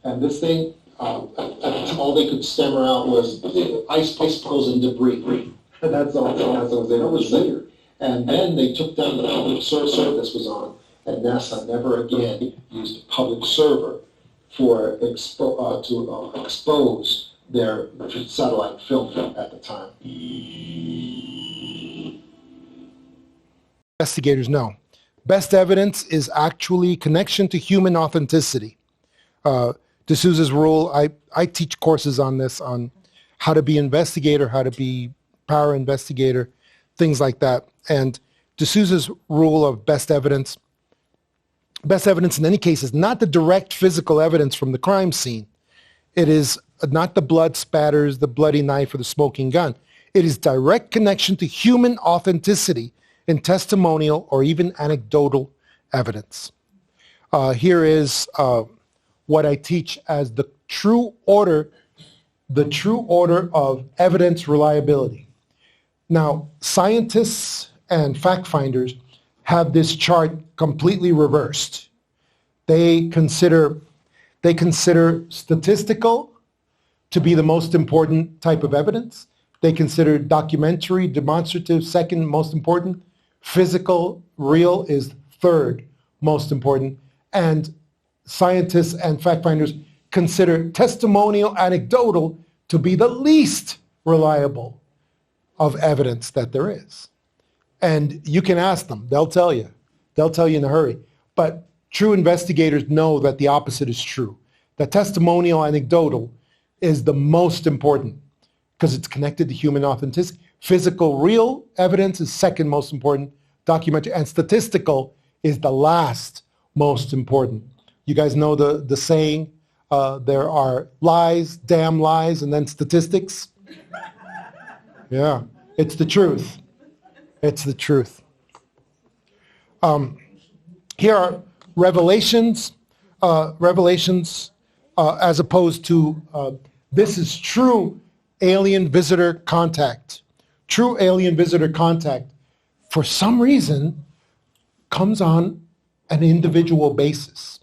And this thing, all they could stammer out was ice particles and debris. That's all NASA was able to say. And then they took down the public server this was on, and NASA never again used a public server for to expose their satellite film at the time. Investigators know. Best evidence is actually connection to human authenticity. DeSouza's rule, I teach courses on this, on how to be investigator, how to be power investigator, things like that. And DeSouza's rule of best evidence in any case is not the direct physical evidence from the crime scene. It is not the blood spatters, the bloody knife, or the smoking gun. It is direct connection to human authenticity in testimonial or even anecdotal evidence. Here is what I teach as the true order of evidence reliability. Now, scientists and fact finders have this chart completely reversed. They consider statistical to be the most important type of evidence. They consider documentary, demonstrative, second most important. Physical, real is third most important. And scientists and fact finders consider testimonial, anecdotal to be the least reliable of evidence that there is. And you can ask them, they'll tell you. They'll tell you in a hurry. But true investigators know that the opposite is true. That testimonial, anecdotal is the most important because it's connected to human authenticity. Physical, real evidence is second most important. Documentary and statistical is the last most important. You guys know the saying, there are lies, damn lies, and then statistics? Yeah, it's the truth. It's the truth. Here are revelations, as opposed to this is true alien visitor contact. True alien visitor contact, for some reason, comes on an individual basis.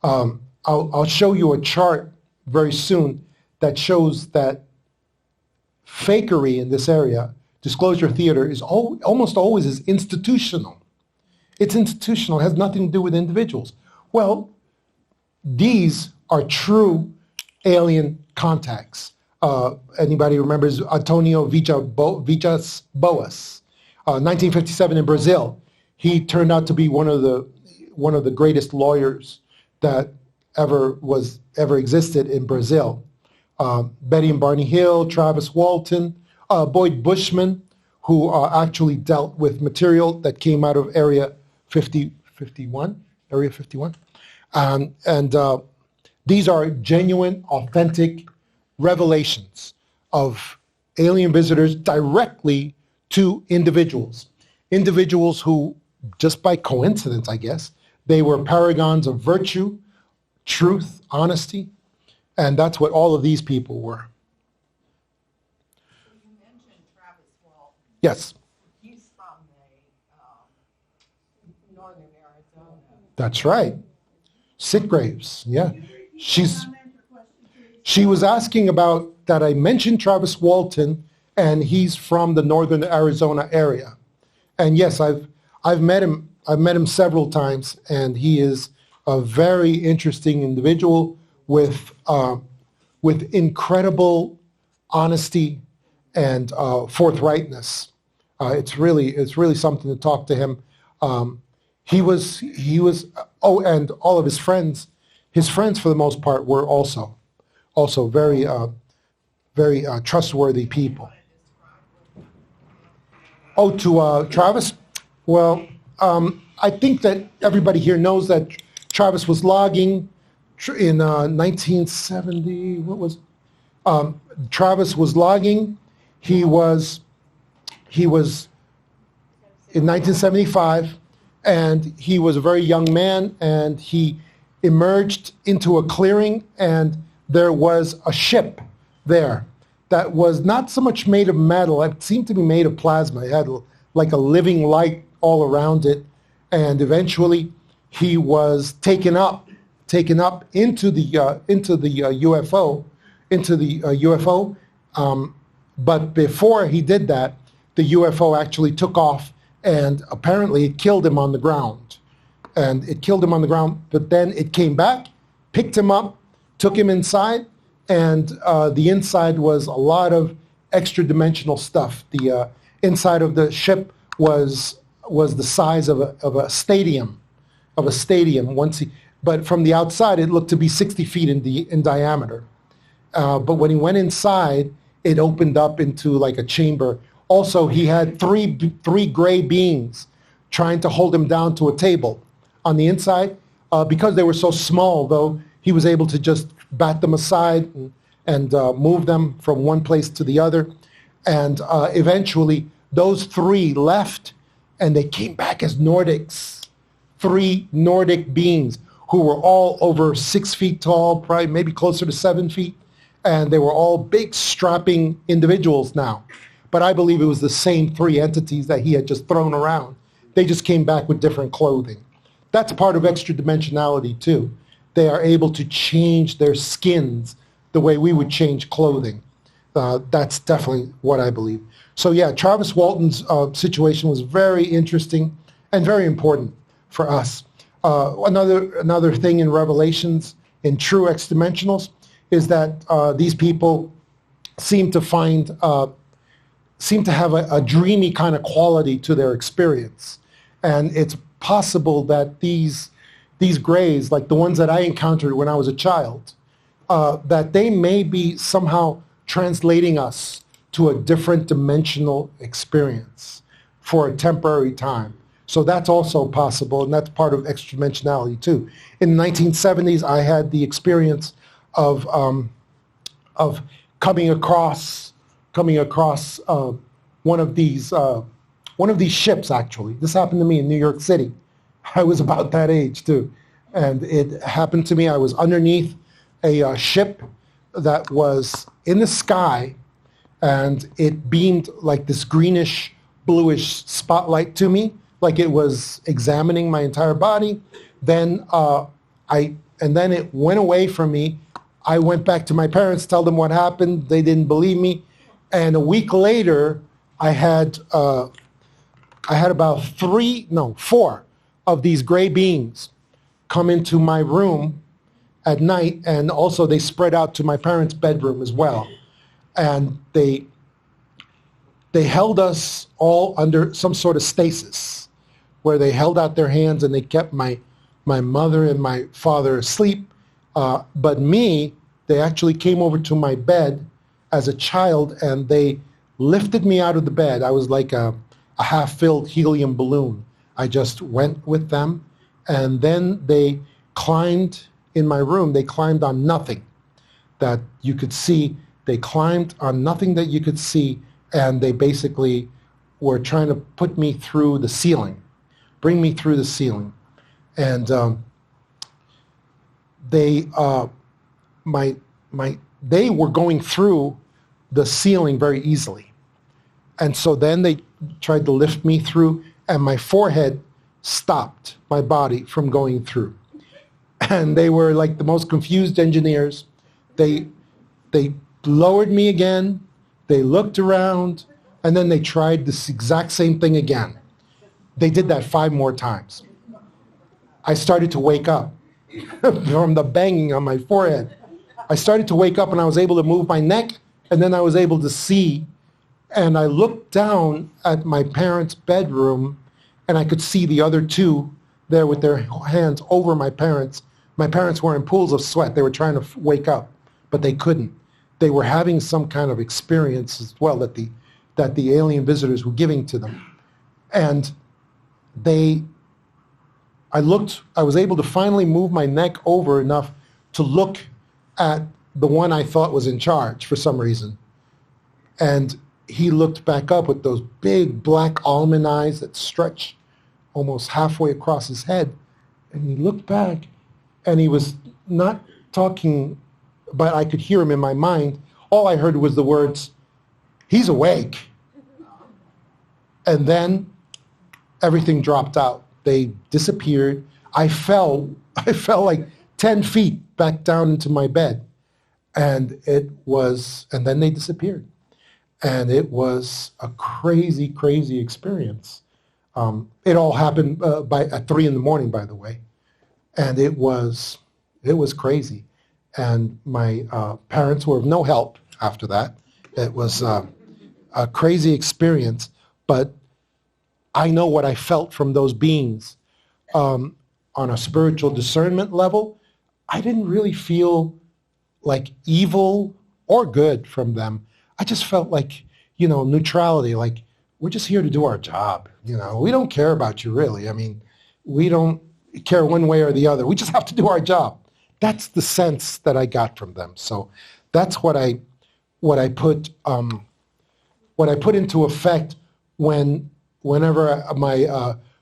I'll show you a chart very soon that shows that fakery in this area, disclosure theater, is almost always is institutional. It's institutional. It has nothing to do with individuals. Well, these are true alien contacts. Anybody remembers Antonio Villas Boas, 1957 in Brazil. He turned out to be one of the greatest lawyers that ever existed in Brazil. Betty and Barney Hill, Travis Walton, Boyd Bushman, who actually dealt with material that came out of Area 51. And these are genuine, authentic revelations of alien visitors directly to individuals. Individuals who, just by coincidence, I guess, they were paragons of virtue, truth, honesty, and that's what all of these people were. You mentioned Travis Walton. Yes. He's from northern Arizona. That's right. Sitgraves, yeah. She was asking about that I mentioned Travis Walton, and he's from the northern Arizona area. And yes, I've met him. I've met him several times, and he is a very interesting individual with incredible honesty and forthrightness. It's really something to talk to him. He was and all of his friends for the most part were also very trustworthy people. Oh, to Travis? Well, I think that everybody here knows that Travis was logging in 1970. Travis was logging. He was in 1975, and he was a very young man, and he emerged into a clearing, and there was a ship there that was not so much made of metal. It seemed to be made of plasma. It had like a living light all around it, and eventually he was taken up into the UFO. But before he did that, the UFO actually took off, and apparently it killed him on the ground. But then it came back, picked him up, took him inside, and the inside was a lot of extra-dimensional stuff. The inside of the ship was the size of a stadium. but from the outside, it looked to be 60 feet in diameter. But when he went inside, it opened up into like a chamber. Also, he had three gray beings trying to hold him down to a table. On the inside, because they were so small, though, he was able to just bat them aside and move them from one place to the other. And eventually, those three left, and they came back as Nordics. 3 Nordic beings who were all over 6 feet tall, probably maybe closer to 7 feet. And they were all big, strapping individuals now. But I believe it was the same 3 entities that he had just thrown around. They just came back with different clothing. That's part of extradimensionality, too. They are able to change their skins the way we would change clothing. That's definitely what I believe. So yeah, Travis Walton's situation was very interesting and very important for us. Another thing in Revelations, in true Extradimensionals, is that these people seem to have a dreamy kind of quality to their experience. And it's possible that these grays, like the ones that I encountered when I was a child, that they may be somehow translating us to a different dimensional experience for a temporary time. So that's also possible, and that's part of extradimensionality too. In the 1970s, I had the experience of coming across one of these ships. Actually, this happened to me in New York City. I was about that age too, and it happened to me. I was underneath a ship that was in the sky, and it beamed like this greenish, bluish spotlight to me, like it was examining my entire body. Then then it went away from me. I went back to my parents, tell them what happened. They didn't believe me. And a week later, I had about 4 of these gray beings come into my room at night, and also they spread out to my parents' bedroom as well. And they held us all under some sort of stasis, where they held out their hands and they kept my mother and my father asleep. But me, they actually came over to my bed as a child, and they lifted me out of the bed. I was like a half-filled helium balloon. I just went with them, and then they climbed in my room. They climbed on nothing that you could see. They climbed on nothing that you could see, and they basically were trying to put me through the ceiling, bring me through the ceiling. And they were going through the ceiling very easily. And so then they tried to lift me through, and my forehead stopped my body from going through. And they were like the most confused engineers. They lowered me again, they looked around, and then they tried this exact same thing again. They did that 5 more times. I started to wake up from the banging on my forehead. I started to wake up, and I was able to move my neck, and then I was able to see. And I looked down at my parents' bedroom, and I could see the other 2 there with their hands over my parents. My parents were in pools of sweat. They were trying to wake up, but they couldn't. They were having some kind of experience as well that the alien visitors were giving to them. And I was able to finally move my neck over enough to look at the one I thought was in charge for some reason. And he looked back up with those big black almond eyes that stretch almost halfway across his head. And he looked back, and he was not talking, but I could hear him in my mind. All I heard was the words, "He's awake." And then everything dropped out. They disappeared. I fell like 10 feet back down into my bed. And then they disappeared. And it was a crazy, crazy experience. It all happened at 3 in the morning, by the way. And it was crazy. And my parents were of no help after that. It was a crazy experience, but I know what I felt from those beings. On on a spiritual discernment level, I didn't really feel like evil or good from them. I just felt like, neutrality, like we're just here to do our job. We don't care about you really. I mean, we don't care one way or the other. We just have to do our job. That's the sense that I got from them. So that's what I put into effect whenever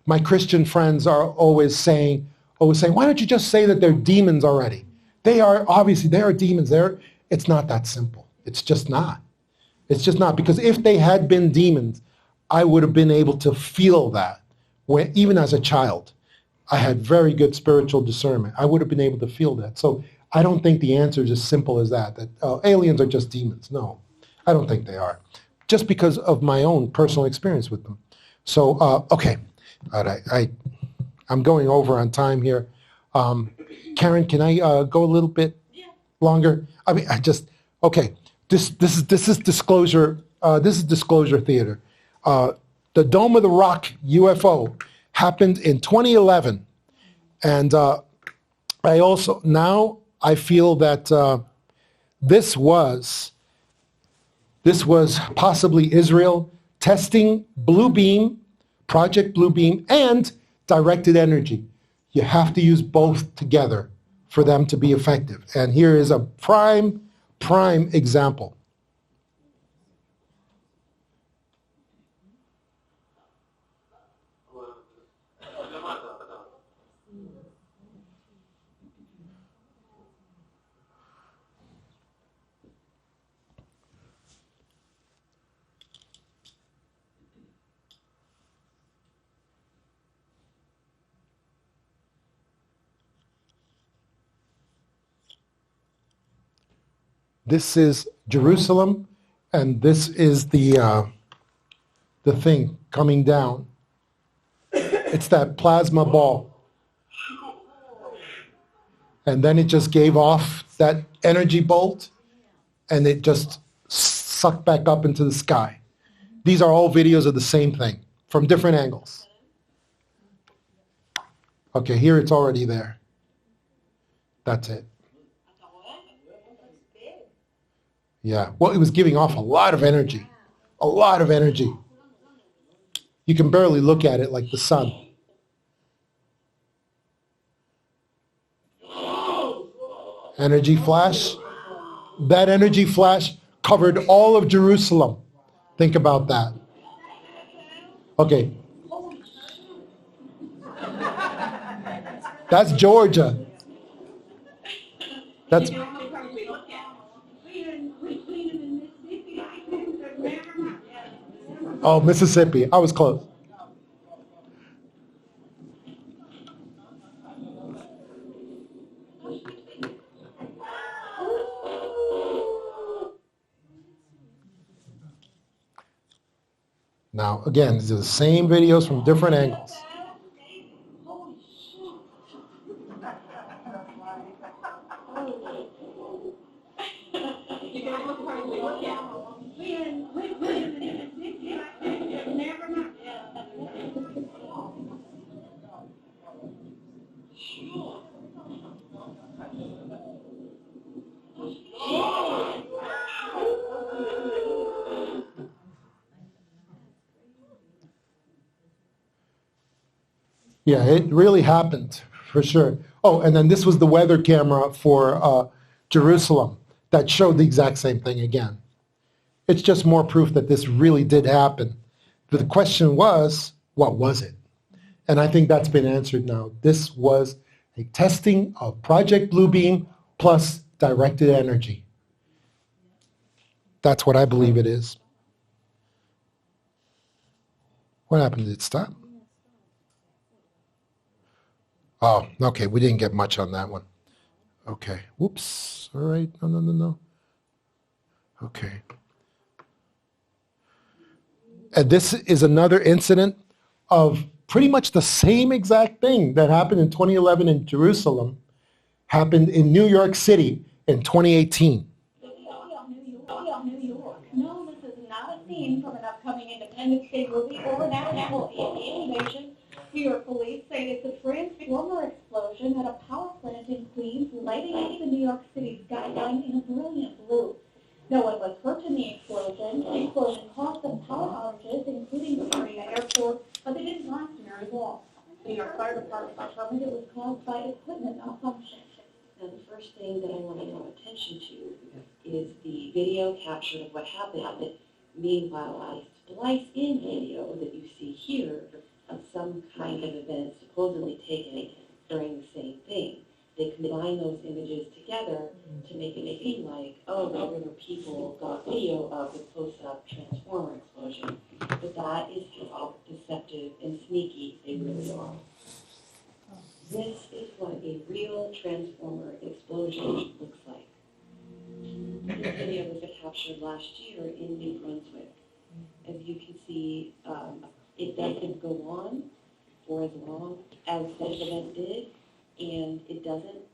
my Christian friends are always saying, why don't you just say that they're demons already? They are demons. It's not that simple. It's just not. It's just not, because if they had been demons, I would have been able to feel that. Even as a child, I had very good spiritual discernment. I would have been able to feel that. So I don't think the answer is as simple as that aliens are just demons. No, I don't think they are. Just because of my own personal experience with them. So, okay. All right. I'm going over on time here. Karen, can I go a little bit longer? I mean, okay. This is disclosure. This is disclosure theater. The Dome of the Rock UFO happened in 2011, and I feel that this was possibly Israel testing Blue Beam, Project Blue Beam, and directed energy. You have to use both together for them to be effective. And here is a prime example. This is Jerusalem, and this is the thing coming down. It's that plasma ball. And then it just gave off that energy bolt, and it just sucked back up into the sky. These are all videos of the same thing, from different angles. Okay, here it's already there. That's it. Yeah, well, it was giving off a lot of energy. A lot of energy. You can barely look at it like the sun. Energy flash. That energy flash covered all of Jerusalem. Think about that. Okay. That's Georgia. That's... Oh, Mississippi. I was close. Now, again, these are the same videos from different angles. Yeah, it really happened, for sure. Oh, and then this was the weather camera for Jerusalem that showed the exact same thing again. It's just more proof that this really did happen. But the question was, what was it? And I think that's been answered now. This was a testing of Project Blue Beam plus directed energy. That's what I believe it is. What happened? Did it stop? Oh, okay, we didn't get much on that one. Okay, whoops, all right, no. Okay. And this is another incident of pretty much the same exact thing that happened in 2011 in Jerusalem, happened in New York City in 2018. New York. No, this is not a scene from an upcoming Independence Day movie or an actual alien invasion. New York police say it's a transformer explosion at a power plant in Queens, lighting up the New York City skyline in a brilliant blue. No one was hurt in the explosion. The explosion caused some power outages, including the area airport, but they didn't last very long. The New York Fire Department determined it was caused by equipment malfunction. Now, the first thing that I want to draw attention to is the video captured of what happened. Meanwhile, I splice in video that you see here of some kind of event supposedly taken during the same thing. They combine those images together to make it seem like, oh, the regular people got video of the close-up transformer explosion. But that is how deceptive and sneaky they really are. This is what a real transformer explosion looks like. This video was captured last year in New Brunswick. As you can see, it doesn't go on for as long as this event did, and it doesn't.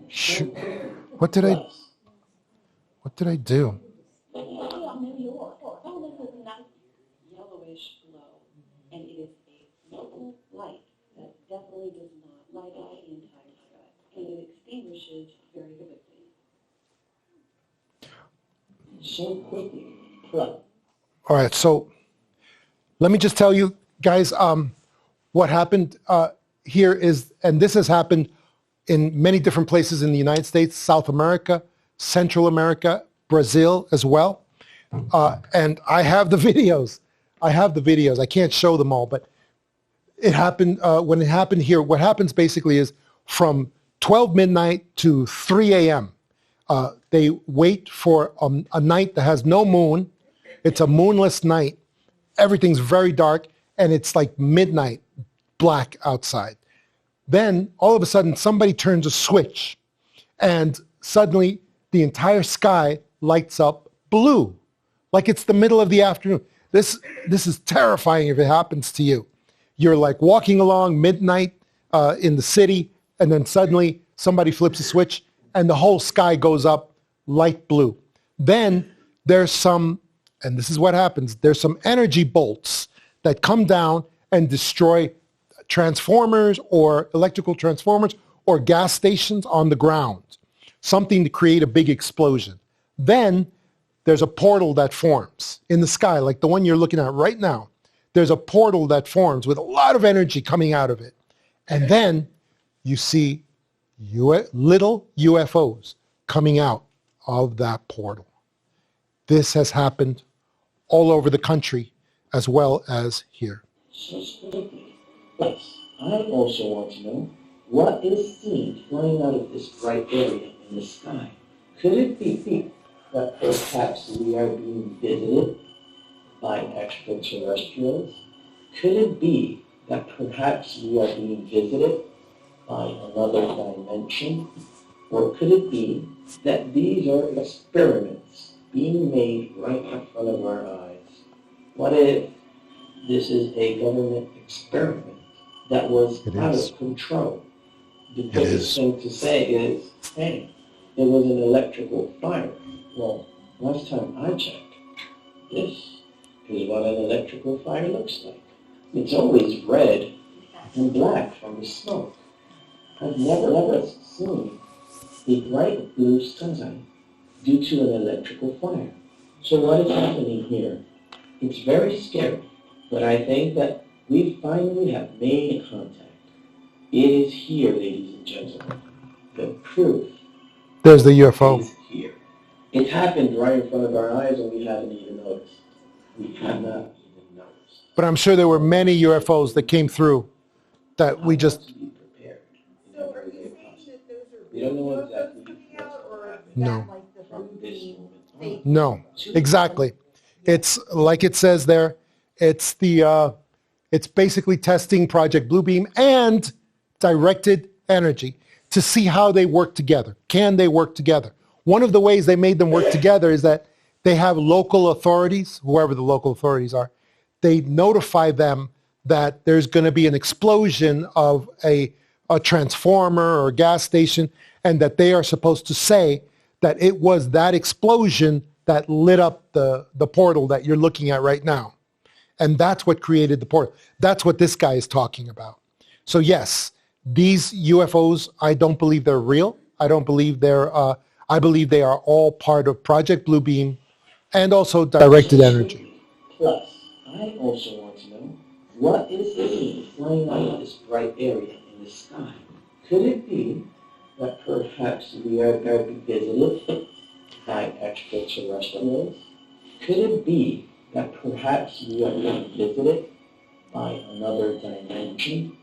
Shoot. What did I do? Yellowish glow, and it is a local light that definitely does not light up the entire sky, and it extinguishes very quickly. So quickly. Correct. All right, so let me just tell you guys what happened here is, and this has happened in many different places in the United States, South America, Central America, Brazil as well. And I have the videos. I can't show them all, but it happened, when it happened here, what happens basically is from 12 midnight to 3 a.m., they wait for a night that has no moon. It's a moonless night. Everything's very dark, and it's like midnight, black outside. Then, all of a sudden, somebody turns a switch, and suddenly the entire sky lights up blue, like it's the middle of the afternoon. This is terrifying if it happens to you. You're like walking along midnight in the city, and then suddenly somebody flips a switch, and the whole sky goes up light blue. Then there's some, and this is what happens, there's some energy bolts that come down and destroy transformers or electrical transformers or gas stations on the ground, something to create a big explosion. Then there's a portal that forms in the sky, like the one you're looking at right now. There's a portal that forms with a lot of energy coming out of it. And then you see little UFOs coming out of that portal. This has happened all over the country as well as here. But I also want to know, what is seen flying out of this bright area in the sky? Could it be that perhaps we are being visited by extraterrestrials? Could it be that perhaps we are being visited by another dimension? Or could it be that these are experiments being made right in front of our eyes? What if this is a government experiment that was out of control? The quickest thing to say is, hey, there was an electrical fire. Well, last time I checked, this is what an electrical fire looks like. It's always red and black from the smoke. I've never seen a bright blue sky due to an electrical fire. So what is happening here? It's very scary, but I think that we finally have made contact. It is here, ladies and gentlemen. The proof. There's the UFO. Is here. It happened right in front of our eyes and we haven't even noticed. We have not even noticed. But I'm sure there were many UFOs that came through that we just... To be prepared. So are you saying that those are We don't know UFOs exactly coming out, or is No. that like the from this movie moment fake? No, exactly. It's like it says there, it's basically testing Project Bluebeam and directed energy to see how they work together. Can they work together? One of the ways they made them work together is that they have local authorities, whoever the local authorities are, they notify them that there's going to be an explosion of a transformer or a gas station, and that they are supposed to say that it was that explosion that lit up the portal that you're looking at right now. And that's what created the portal. That's what this guy is talking about. So yes, these UFOs, I don't believe they're real. I don't believe I believe they are all part of Project Bluebeam and also directed energy. Plus, I also want to know, what is seen flying out of this bright area in the sky? Could it be that perhaps we are going to be visited by extraterrestrials? Could it be that perhaps we are being visited by another dimension?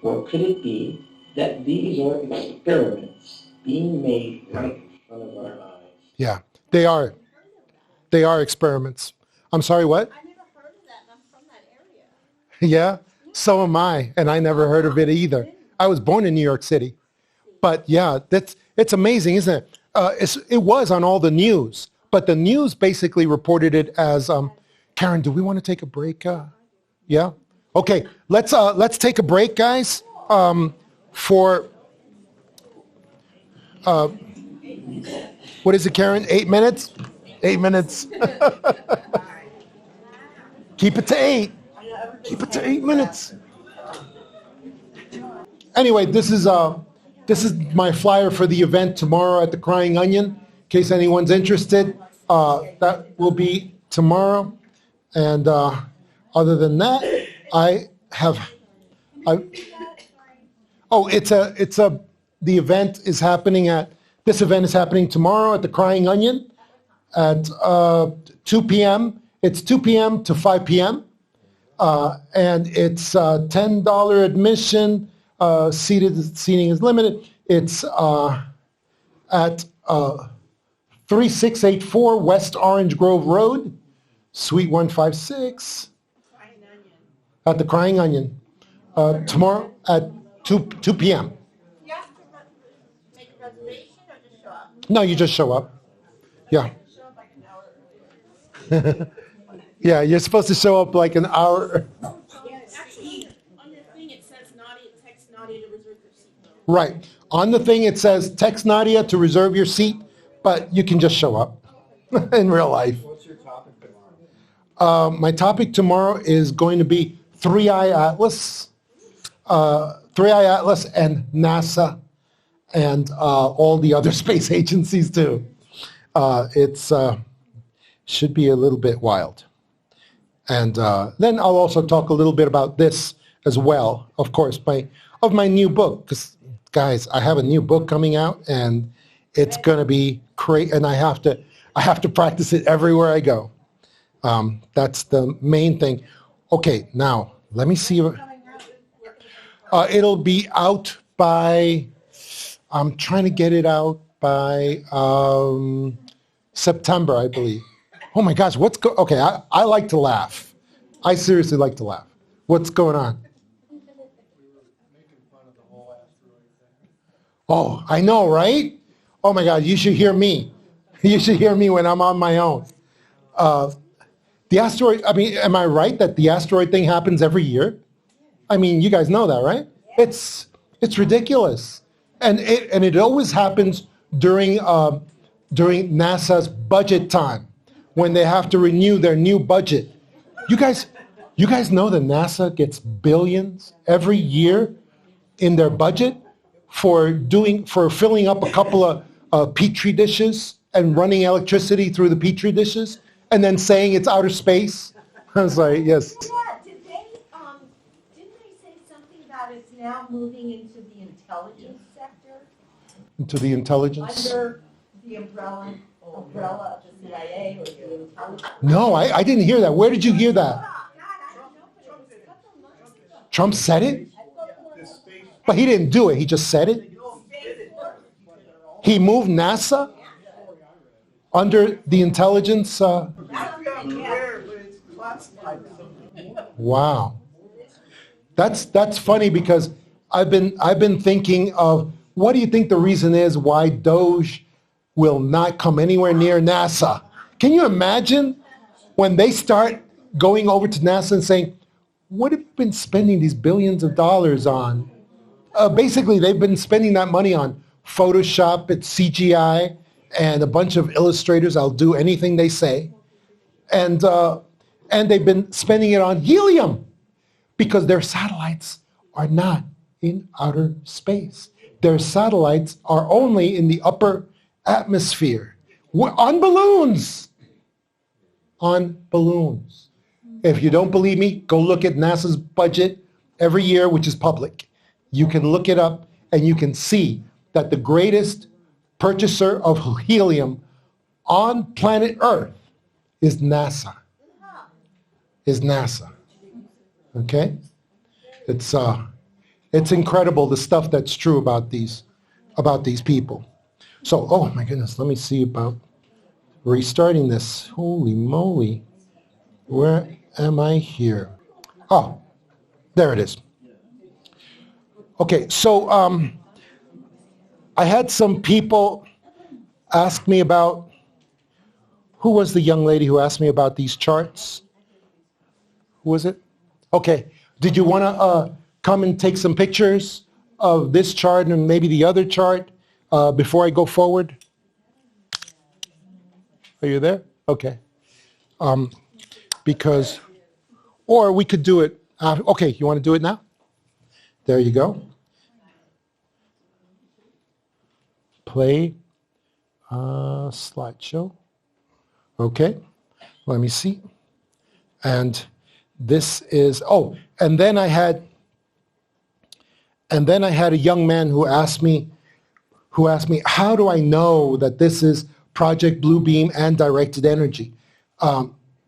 Or could it be that these are experiments being made right in front of our eyes? Yeah, they are. They are experiments. I'm sorry, what? I never heard of that, and I'm from that area. Yeah, so am I, and I never heard of it either. I was born in New York City. But yeah, it's amazing, isn't it? It was on all the news, but the news basically reported it as, Karen, do we want to take a break? Yeah? Okay, let's take a break, guys, for, what is it, Karen? 8 minutes? 8 minutes. Keep it to 8. Keep it to 8 minutes. Anyway, this is my flyer for the event tomorrow at the Crying Onion. In case anyone's interested, that will be tomorrow. And other than that, the event is happening this event is happening tomorrow at the Crying Onion at 2 p.m. It's 2 p.m. to 5 p.m. And it's $10 admission. Seating is limited. It's at 3684 West Orange Grove Road, Suite 156, at the Crying Onion, tomorrow at 2 p.m. You have to make a reservation or just show up? No, you just show up. Yeah. Show up like an hour earlier. Yeah, you're supposed to show up like an hour. Actually, on the thing it says text Nadia to reserve your seat. Right. On the thing it says text Nadia to reserve your seat, but you can just show up in real life. What's your topic tomorrow? My topic tomorrow is going to be Three-Eye Atlas, Three-Eye Atlas and NASA and all the other space agencies too. It's should be a little bit wild. And then I'll also talk a little bit about this as well, of course, of my new book. Because, guys, I have a new book coming out, and it's going to be great. And I have to practice it everywhere I go. That's the main thing. Okay, now let me see. It'll be out by. I'm trying to get it out by September, I believe. Oh my gosh, okay, I like to laugh. I seriously like to laugh. What's going on? Oh, I know, right? Oh my God, you should hear me. You should hear me when I'm on my own. The asteroid, am I right that the asteroid thing happens every year? I mean, you guys know that, right? It's ridiculous. And it always happens during NASA's budget time, when they have to renew their new budget. You guys know that NASA gets billions every year in their budget for filling up a couple of Petri dishes and running electricity through the Petri dishes and then saying it's outer space. I was like, yes. Didn't they say something about it's now moving into the intelligence sector? Into the intelligence? Under the umbrella of the CIA or the intelligence? No, I didn't hear that. Where did you hear that? God, I don't know, but it was a couple of months ago. Trump said it? I spoke to one of But he didn't do it. He just said it. He moved NASA under the intelligence. Wow, that's funny because I've been thinking of what do you think the reason is why Doge will not come anywhere near NASA? Can you imagine when they start going over to NASA and saying, what have you been spending these billions of dollars on? Basically, they've been spending that money on Photoshop, it's CGI, and a bunch of illustrators. I'll do anything they say. And And they've been spending it on helium because their satellites are not in outer space. Their satellites are only in the upper atmosphere. On balloons. On balloons. If you don't believe me, go look at NASA's budget every year, which is public. You can look it up and you can see that the greatest purchaser of helium on planet Earth is NASA. Is NASA. Okay? It's incredible the stuff that's true about these people. So, oh my goodness, let me see about restarting this. Holy moly. Where am I here? Oh, there it is. Okay, so I had some people ask me about, who was the young lady who asked me about these charts? Who was it? Okay, did you want to come and take some pictures of this chart and maybe the other chart before I go forward? Are you there? Okay. Because, or we could do it, okay, you want to do it now? There you go. Play slideshow. Okay, let me see. And this is, oh, and then I had a young man who asked me, how do I know that this is Project Bluebeam and directed energy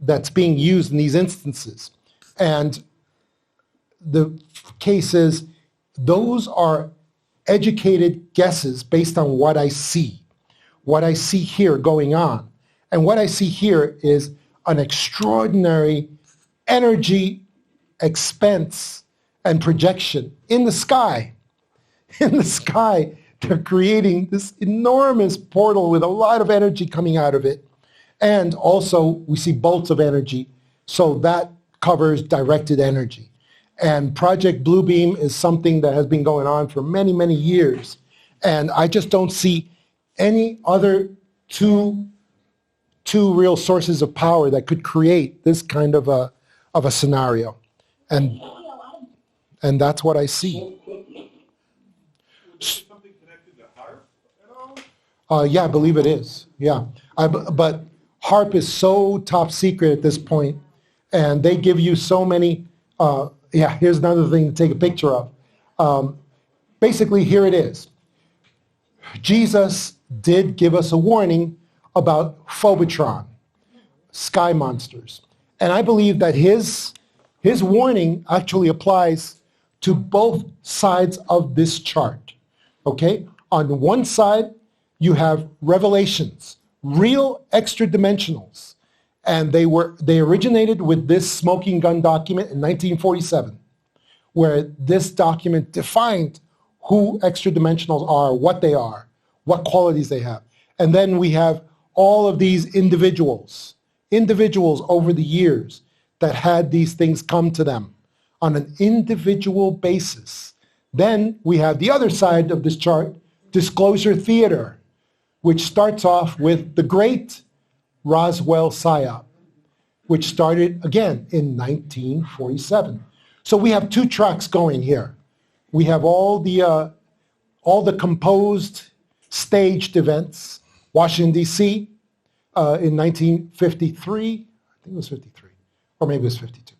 that's being used in these instances? And the case is, those are educated guesses based on what I see here going on. And what I see here is an extraordinary energy expense and projection in the sky. In the sky, they're creating this enormous portal with a lot of energy coming out of it. And also, we see bolts of energy, so that covers directed energy. And Project Bluebeam is something that has been going on for many, many years. And I just don't see any other two real sources of power that could create this kind of a scenario. And that's what I see. Something connected to HARP at all? Yeah, I believe it is. Yeah. But HARP is so top secret at this point, and they give you so many, yeah, here's another thing to take a picture of. Basically, here it is. Jesus did give us a warning about Phobitron, sky monsters. And I believe that his warning actually applies to both sides of this chart. Okay? On one side, you have revelations, real extradimensionals. And they originated with this smoking gun document in 1947, where this document defined who extradimensionals are, what they are, what qualities they have. And then we have all of these individuals over the years that had these things come to them on an individual basis. Then we have the other side of this chart, disclosure theater, which starts off with the great Roswell PSYOP, which started again in 1947. So we have two tracks going here. We have all the composed, staged events, Washington, D.C., in 1953, I think it was 53, or maybe it was 52.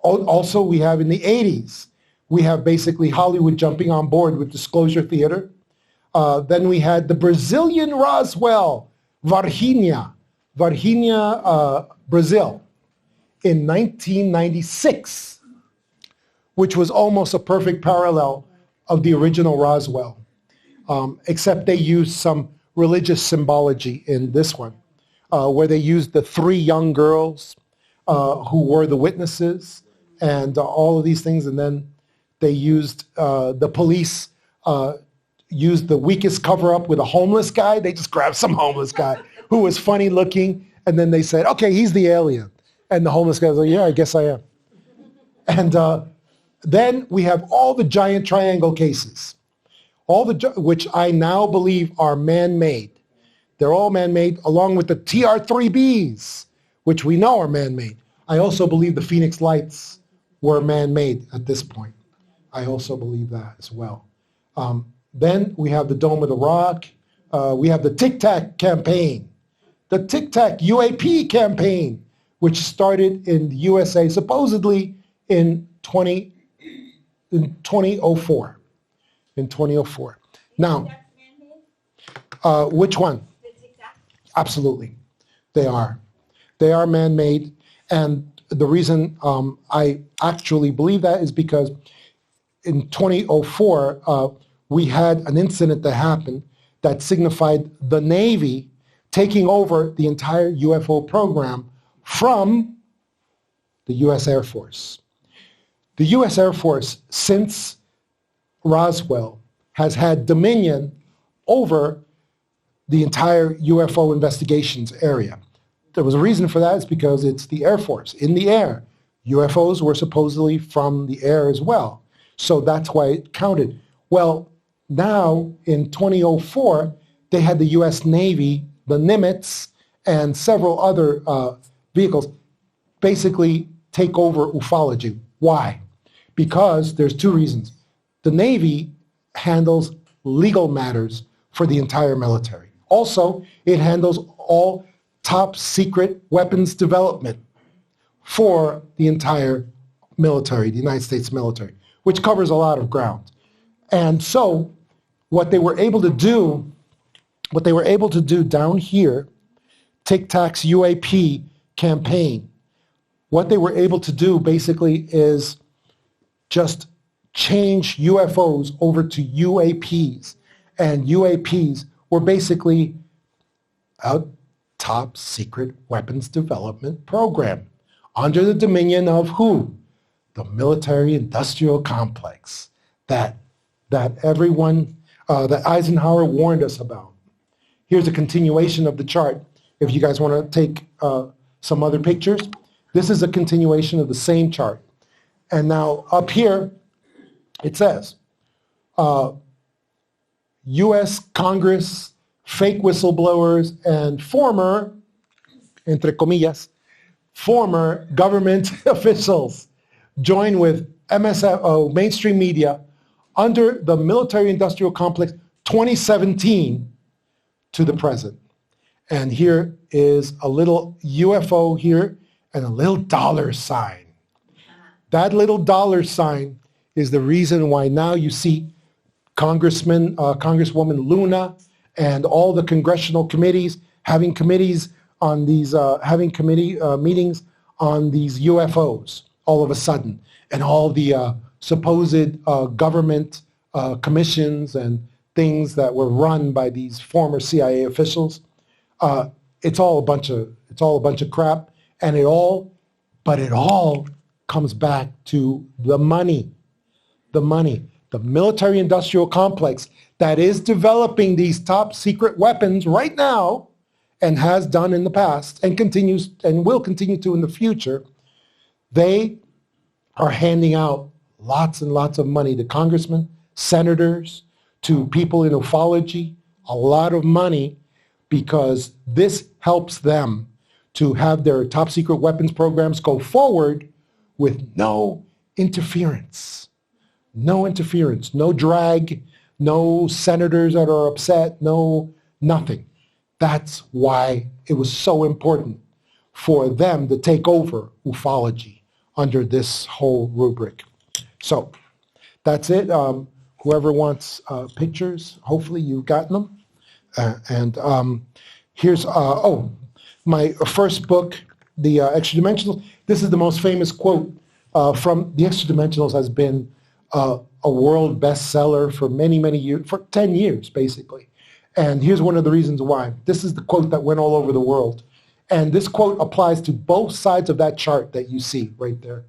Also, we have in the 80s, we have basically Hollywood jumping on board with Disclosure Theater. Then we had the Brazilian Roswell, Varginha, Brazil, in 1996, which was almost a perfect parallel of the original Roswell, except they used some religious symbology in this one, where they used the three young girls who were the witnesses and all of these things, and then they used the police used the weakest cover-up with a homeless guy. They just grabbed some homeless guy who was funny looking, and then they said, okay, he's the alien. And the homeless guy was like, yeah, I guess I am. And then we have all the giant triangle cases, which I now believe are man-made. They're all man-made, along with the TR-3Bs, which we know are man-made. I also believe the Phoenix Lights were man-made at this point. I also believe that as well. Then we have the Dome of the Rock. We have the Tic Tac campaign, the Tic Tac UAP campaign, which started in the USA supposedly in 2004. In 2004. Now, which one? Absolutely, they are. They are man-made, and the reason I actually believe that is because in 2004 we had an incident that happened that signified the Navy taking over the entire UFO program from the U.S. Air Force. The U.S. Air Force, since Roswell, has had dominion over the entire UFO investigations area. There was a reason for that. It's because it's the Air Force in the air. UFOs were supposedly from the air as well. So that's why it counted. Well, now in 2004, they had the U.S. Navy, the Nimitz, and several other vehicles basically take over ufology. Why? Because there's two reasons. The Navy handles legal matters for the entire military. Also, it handles all top secret weapons development for the entire military, the United States military, which covers a lot of ground. And so what they were able to do down here, Tic Tac's UAP campaign, what they were able to do basically is just change UFOs over to UAPs. And UAPs were basically a top secret weapons development program under the dominion of who? The military industrial complex that everyone, that Eisenhower warned us about. Here's a continuation of the chart. If you guys want to take some other pictures, this is a continuation of the same chart. And now up here, it says, U.S. Congress, fake whistleblowers, and former, entre comillas, former government officials join with mainstream media under the military-industrial complex 2017 to the present. And here is a little UFO here and a little dollar sign. That little dollar sign is the reason why now you see Congresswoman Luna and all the congressional committees having committees on these, meetings on these UFOs all of a sudden, and all the supposed government commissions and things that were run by these former CIA officials. It's all a bunch of crap, and it all comes back to the money. The military-industrial complex that is developing these top secret weapons right now and has done in the past and continues and will continue to in the future. They are handing out lots and lots of money to congressmen, senators, to people in ufology, a lot of money, because this helps them to have their top secret weapons programs go forward with no interference. No interference, no drag, no senators that are upset, no nothing. That's why it was so important for them to take over ufology under this whole rubric. So that's it. Whoever wants pictures, hopefully you've gotten them. Here's, my first book, The Extradimensionals. This is the most famous quote from The Extradimensionals. Has been a world bestseller for many, many years, for 10 years, basically. And here's one of the reasons why. This is the quote that went all over the world. And this quote applies to both sides of that chart that you see right there.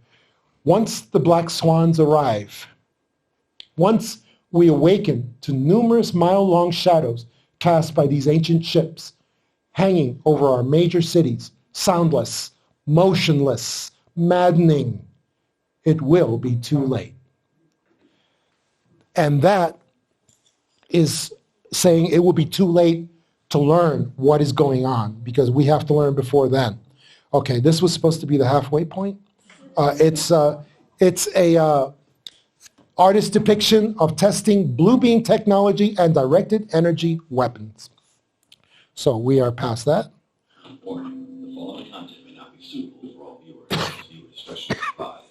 Once the black swans arrive, once we awaken to numerous mile-long shadows cast by these ancient ships hanging over our major cities, soundless, motionless, maddening, it will be too late. And that is saying it will be too late to learn what is going on, because we have to learn before then. Okay, this was supposed to be the halfway point. It's a artist depiction of testing blue beam technology and directed energy weapons. So we are past that. Warning, the following content may not be suitable for all viewers. Viewer discretion is advised.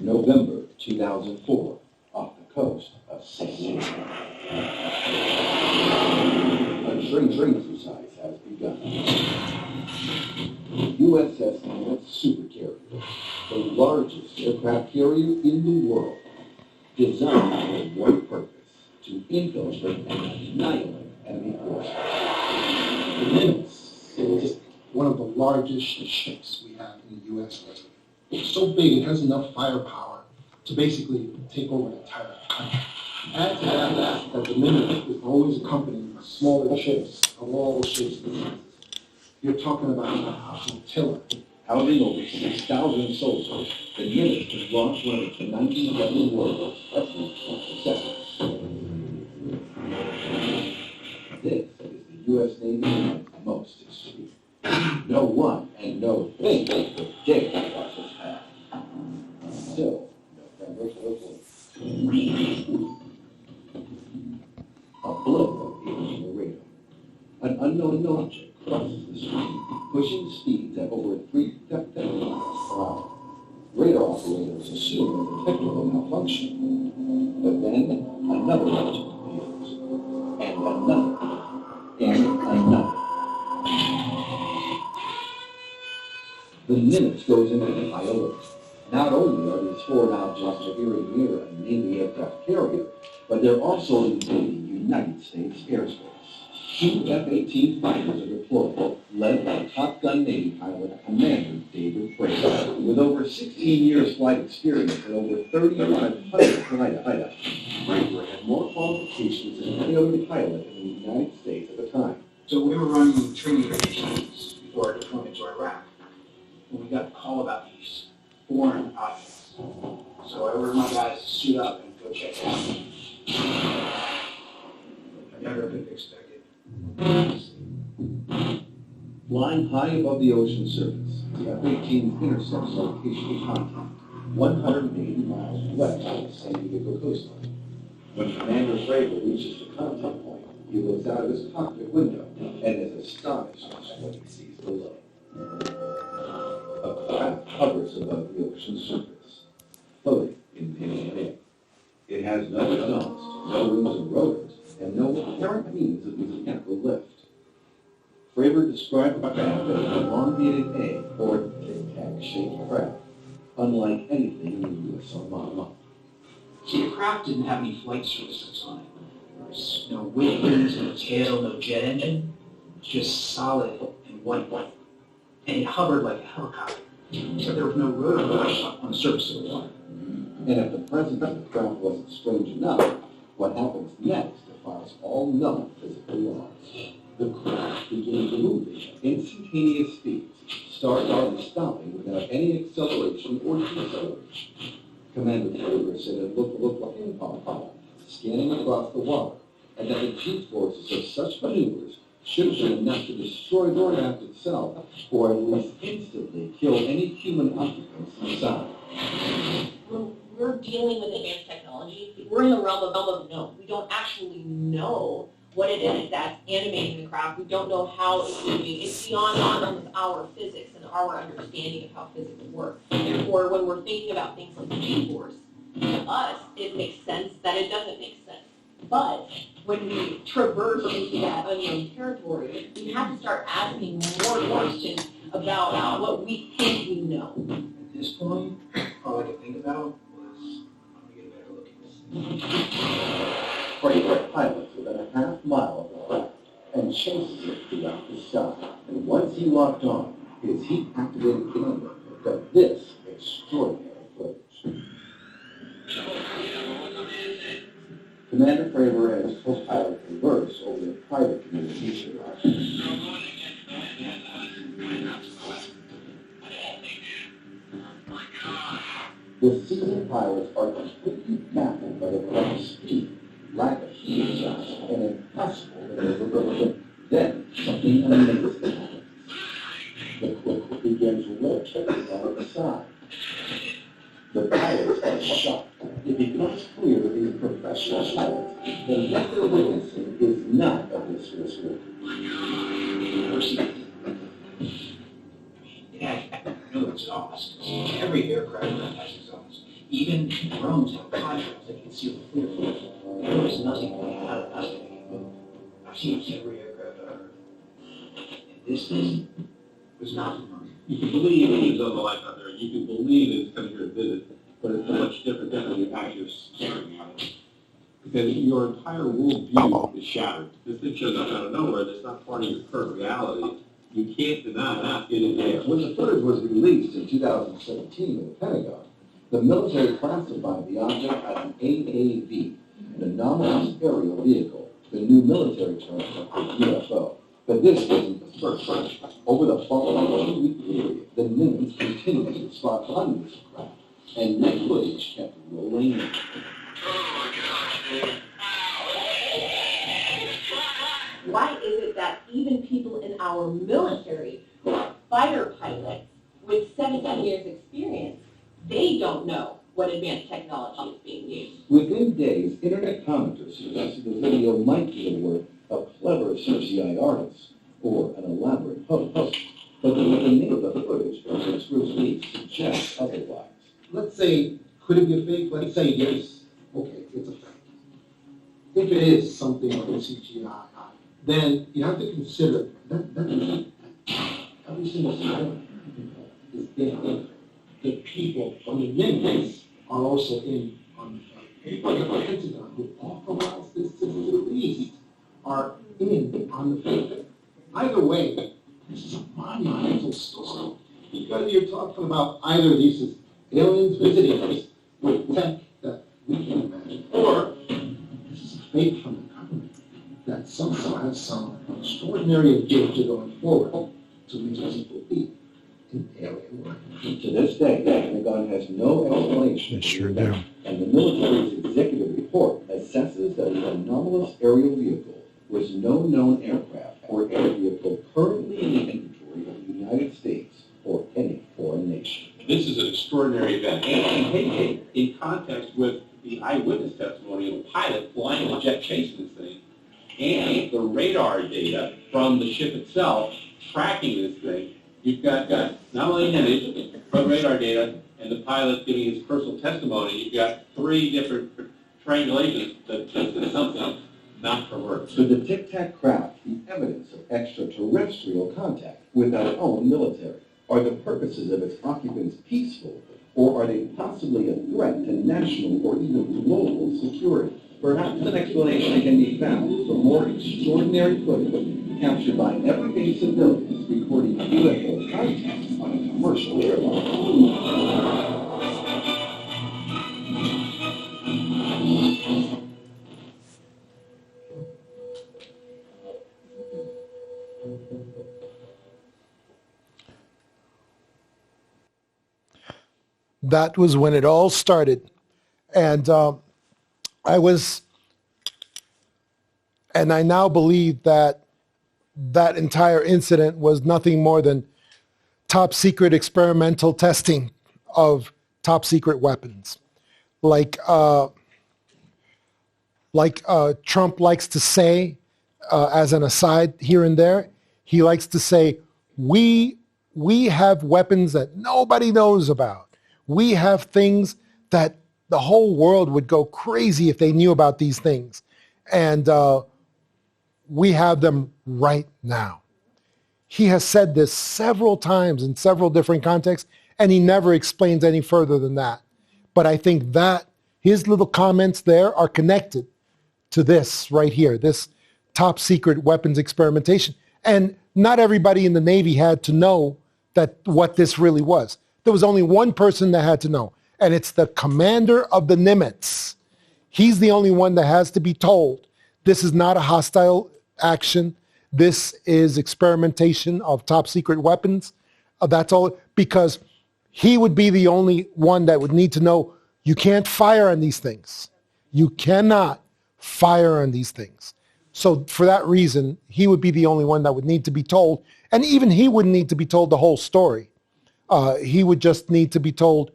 November 2004, off the coast of Sicily. A training exercise has begun. USS Supercarrier, the largest aircraft carrier in the world, designed for one purpose, to infiltrate and annihilate enemy forces. The Nimitz is one of the largest ships we have in the U.S. Navy. It's so big, it has enough firepower to basically take over an entire country. Add to that the Nimitz is always accompanied by smaller ships of all shapes and sizes. You're talking about a flotilla. Housing over 6,000 soldiers, the Nimitz has launched one of its 97 warheads. That's success. This is the U.S. Navy at its most extreme. No one and no thing would dare cross its path. Still, November 14th. A blip appears on the radar. An unknown object crosses the screen, pushing speeds at over 3,000 miles per hour. Radar operators assume a technical malfunction. But then, another object appears. And another. And another. The Nimitz goes into high alert. Not only are these foreign objects appearing near a Navy aircraft carrier, but they're also invading United States airspace. 2 F-18 fighters are deployed, led by Top Gun Navy pilot Commander David Fravor. With over 16 years flight experience and over 3,500 flight Fravor had more qualifications than any other pilot in the United States at the time. So we were running training missions before our deployment to Iraq. And we got the call about these foreign objects. So I ordered my guys to suit up and go check it out. I never could have expected. Flying high above the ocean surface, the F-18 intercepts location contact 180 miles west of the San Diego coastline. When Commander Fravor reaches the contact point, he looks out of his cockpit window and is astonished at what he sees below. A craft hovers above the ocean surface, floating in midair. It has no exhaust, no wings or rotors, and no apparent means of mechanical lift. Fravor described the craft as an elongated egg or Tic Tac shaped craft, unlike anything in the U.S. Armada. See, the craft didn't have any flight surfaces on it. There was no wings, no tail, no jet engine. It was just solid and white. And it hovered like a helicopter. But there was no rotor on the surface of the water. And if the presence of the craft wasn't strange enough, what happens next defies all known physical laws. The craft begins moving at instantaneous speeds, starting and stopping without any acceleration or deceleration. Commander Fravor said it looked like a ping pong ball scanning across the water, and that the G-forces of such maneuvers should have been enough to destroy the craft itself, or at least instantly kill any human occupants inside. When we're dealing with advanced technology, we're in the realm of known. We don't actually know what it is that's animating the craft. We don't know how it's moving. It's beyond our physics and our understanding of how physics work. Therefore, when we're thinking about things like the G-force, to us, it makes sense that it doesn't make sense. But when we traverse into that unknown territory, we have to start asking more questions about what we think we know. At this point, all I could think about was, I'm going to get a better look at this. Fravor pilots within a half mile of the craft, and chases it throughout the sky. And once he locked on, his heat-activated camera picked up this extraordinary footage. Commander Fravor and his co-pilot converse over their private communication line. The seasoned pilots are completely baffled by the craft's speed, lack of heat shots, and impossible maneuverability. Then, something amazing happens. The cloak begins rotating on its side. The pilots are shocked. It becomes clear to these professional pilots that what they're witnessing is not a blissful work. No exhaust. Every aircraft has exhaust. Even drones have contrails that conceal the flare. There was nothing coming out of us that can move. I've seen every aircraft on Earth. And this thing was not moving. You can believe there's other life out there. You can believe it's coming here to visit, but it's so much different than when you're actually staring at it. Because your entire worldview is shattered. This thing shows up out of nowhere. That's not part of your current reality. You can't deny that it is there. When the footage was released in 2017 in the Pentagon, the military classified the object as an AAV, an anomalous aerial vehicle, the new military term for UFO. But this wasn't the first. Over the following 2-week period, the NIMS continued to spot hundreds of craft, and new footage kept rolling in. Why is it that even people in our military who are fighter pilots with 17 years experience, they don't know what advanced technology is being used? Within days, internet commenters suggested the video might be the work of clever CGI artists or an elaborate hoax. But the name of the footage from its release suggests otherwise. Let's say, could it be a fake? Let's say yes. Okay, it's a fake. If it is something like CGI, then you have to consider that every single silent is there. The people from the Yankees are also in on the fake. People at the Pentagon who authorized this to be released are in on the fake. Either way, this is a monumental story. Because you're talking about either these as aliens visiting us with tech that we can imagine, or this is a fake from the government that somehow has some extraordinary agenda going forward to make people believe in alien life. To this day, the Pentagon has no explanation. They sure do. And the military's executive report assesses that the anomalous aerial vehicle was no known aircraft or air vehicle currently in the inventory of the United States or any foreign nation. This is an extraordinary event. And taken in context with the eyewitness testimony of a pilot flying a jet chasing this thing, and the radar data from the ship itself tracking this thing, you've got not only an image, but radar data, and the pilot giving his personal testimony. You've got 3 different triangulations that says something not from Earth. Could the Tic Tac craft be evidence of extraterrestrial contact with our own military? Are the purposes of its occupants peaceful, or are they possibly a threat to national or even global security? Perhaps an explanation can be found for more extraordinary footage captured by everyday civilians recording UFO contact on a commercial airline. That was when it all started. And I now believe that that entire incident was nothing more than top secret experimental testing of top secret weapons. Like Trump likes to say, as an aside here and there, he likes to say, we have weapons that nobody knows about. We have things that the whole world would go crazy if they knew about these things. And we have them right now. He has said this several times in several different contexts, and he never explains any further than that. But I think that his little comments there are connected to this right here, this top secret weapons experimentation. And not everybody in the Navy had to know that what this really was. There was only one person that had to know, and it's the commander of the Nimitz. He's the only one that has to be told, this is not a hostile action. This is experimentation of top secret weapons. That's all, because he would be the only one that would need to know, you can't fire on these things. You cannot fire on these things. So for that reason, he would be the only one that would need to be told. And even he wouldn't need to be told the whole story. He would just need to be told,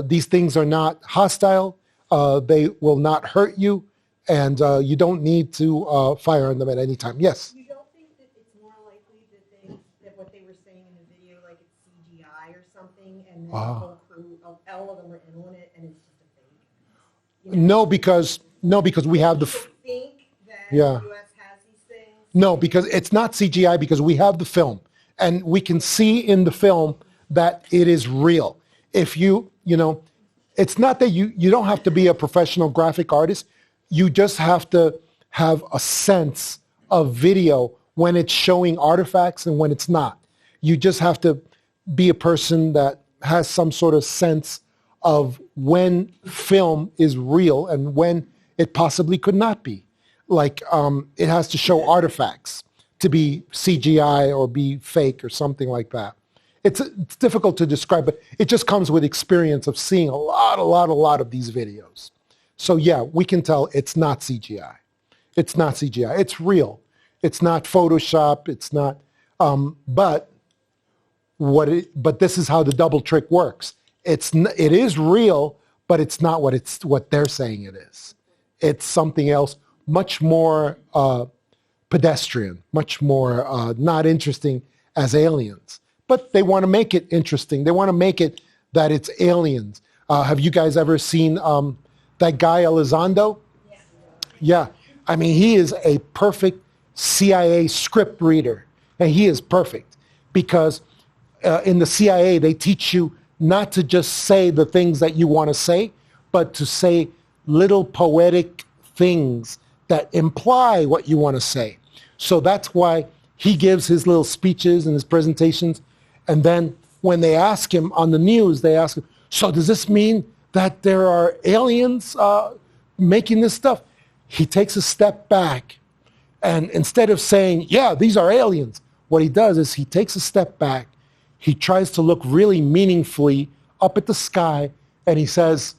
these things are not hostile. They will not hurt you. And you don't need to fire on them at any time. Yes? You don't think that it's more likely that what they were saying in the video, like it's CGI or something, and then the whole crew, all of them are in on it, and it's just a fake? No, because we have the... think that Yeah. the U.S. has these things? No, because it's not CGI, because we have the film. And we can see in the film that it is real. If it's not that you don't have to be a professional graphic artist. You just have to have a sense of video when it's showing artifacts and when it's not. You just have to be a person that has some sort of sense of when film is real and when it possibly could not be. Like it has to show artifacts to be CGI or be fake or something like that. It's difficult to describe, but it just comes with experience of seeing a lot of these videos. So yeah, we can tell it's not CGI. It's not CGI. It's real. It's not Photoshop. It's not. But this is how the double trick works. It is real, but it's not what they're saying it is. It's something else, much more pedestrian, much more not interesting as aliens. But they want to make it interesting. They want to make it that it's aliens. Have you guys ever seen that guy Elizondo? Yeah. I mean, he is a perfect CIA script reader. And he is perfect because in the CIA, they teach you not to just say the things that you want to say, but to say little poetic things that imply what you want to say. So that's why he gives his little speeches and his presentations. And then when they ask him on the news, they ask him, so does this mean that there are aliens making this stuff? He takes a step back. And instead of saying, yeah, these are aliens, what he does is he takes a step back. He tries to look really meaningfully up at the sky. And he says,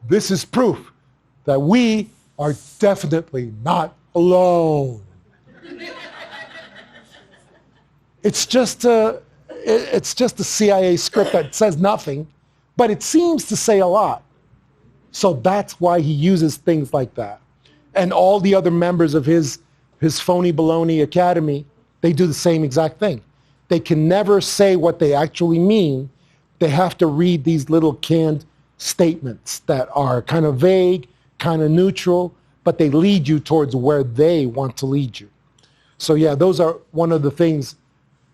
this is proof that we are definitely not alone. It's just a CIA script that says nothing, but it seems to say a lot. So that's why he uses things like that. And all the other members of his phony baloney academy, they do the same exact thing. They can never say what they actually mean. They have to read these little canned statements that are kind of vague, kind of neutral, but they lead you towards where they want to lead you. So yeah, those are one of the things.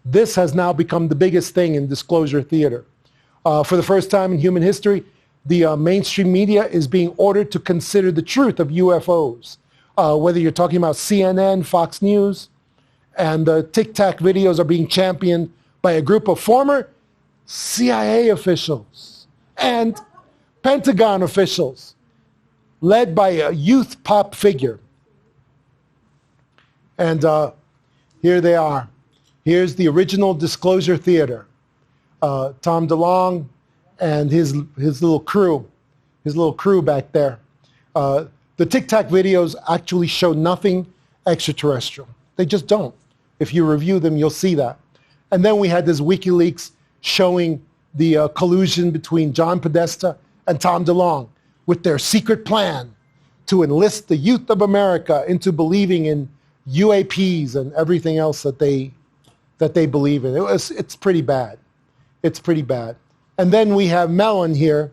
This has now become the biggest thing in disclosure theater. For the first time in human history, the mainstream media is being ordered to consider the truth of UFOs. Whether you're talking about CNN, Fox News, and the Tic Tac videos are being championed by a group of former CIA officials and Pentagon officials, led by a youth pop figure. And here they are. Here's the original Disclosure Theater. Tom DeLonge and his little crew back there. The Tic Tac videos actually show nothing extraterrestrial. They just don't. If you review them, you'll see that. And then we had this WikiLeaks showing the collusion between John Podesta and Tom DeLonge with their secret plan to enlist the youth of America into believing in UAPs and everything else that they believe in. It's pretty bad. It's pretty bad. And then we have Mellon here.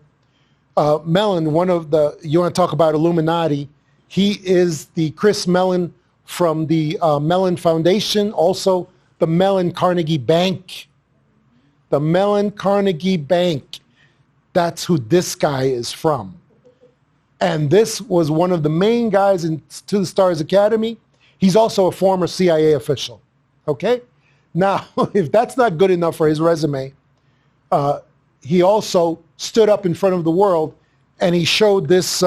Mellon, you want to talk about Illuminati. He is the Chris Mellon from the Mellon Foundation, also the Mellon Carnegie Bank. The Mellon Carnegie Bank. That's who this guy is from. And this was one of the main guys in To the Stars Academy. He's also a former CIA official, okay? Now, if that's not good enough for his resume, he also stood up in front of the world and he showed this,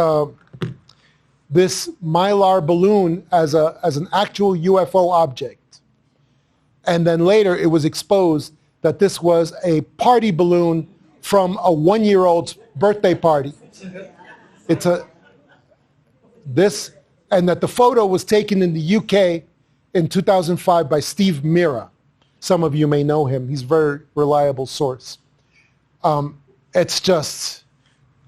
this mylar balloon as an actual UFO object. And then later it was exposed that this was a party balloon from a 1-year-old's birthday party. It's and that the photo was taken in the UK in 2005 by Steve Mira. Some of you may know him. He's a very reliable source. It's just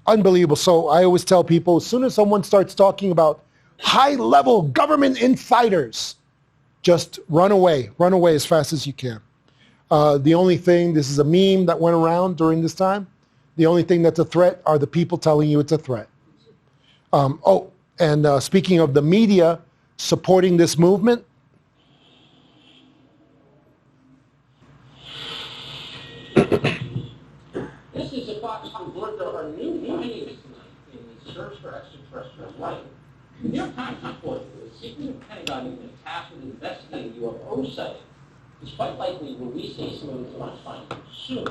unbelievable. So I always tell people, as soon as someone starts talking about high-level government insiders, just run away as fast as you can. The only thing, this is a meme that went around during this time, the only thing that's a threat are the people telling you it's a threat. Speaking of the media supporting this movement, This is a Fox report. There are new findings tonight in the search for extraterrestrial life. The New York Times reported that the secret Pentagon has been tasked with investigating UFO sightings. Despite likely releasing some of its findings soon,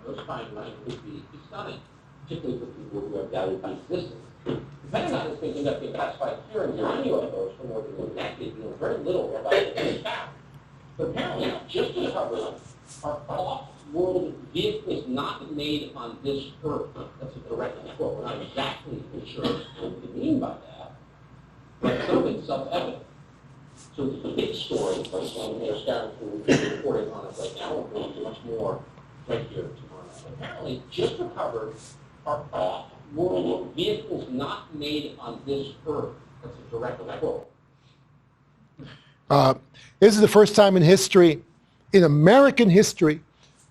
those findings would be stunning, particularly for people who have doubted the existence. The Pentagon has been conducting classified hearings on UFOs for more than a decade, knowing very little about what they found. But apparently, just to cover them, our off-world vehicles not made on this Earth. That's a direct quote. We're not exactly sure what they mean by that, but some of it's self-evident. So it's a big story, and they're starting to reporting on it right now. We'll go into much more right here tomorrow night. Apparently, just recovered are off-world vehicles not made on this Earth. That's a direct quote. This is the first time in history, in American history,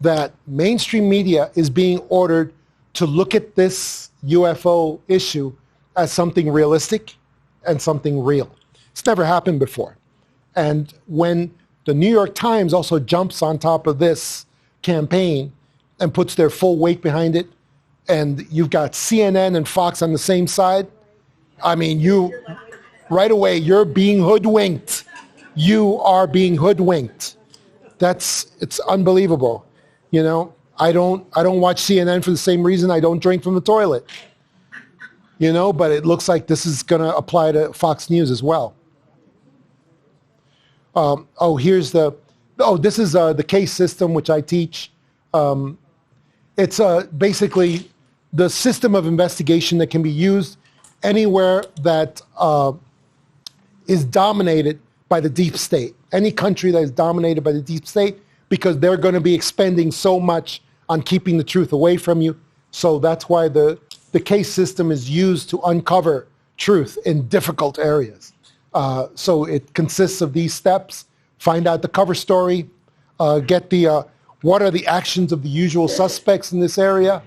that mainstream media is being ordered to look at this UFO issue as something realistic and something real. It's never happened before. And when the New York Times also jumps on top of this campaign and puts their full weight behind it, and you've got CNN and Fox on the same side, I mean, right away, you're being hoodwinked. You are being hoodwinked. It's unbelievable. You know, I don't watch CNN for the same reason I don't drink from the toilet. You know, but it looks like this is going to apply to Fox News as well. This is the case system which I teach. It's basically the system of investigation that can be used anywhere that is dominated by the deep state. Any country that is dominated by the deep state, because they're going to be expending so much on keeping the truth away from you. So that's why the case system is used to uncover truth in difficult areas. So it consists of these steps: find out the cover story, get what are the actions of the usual suspects in this area,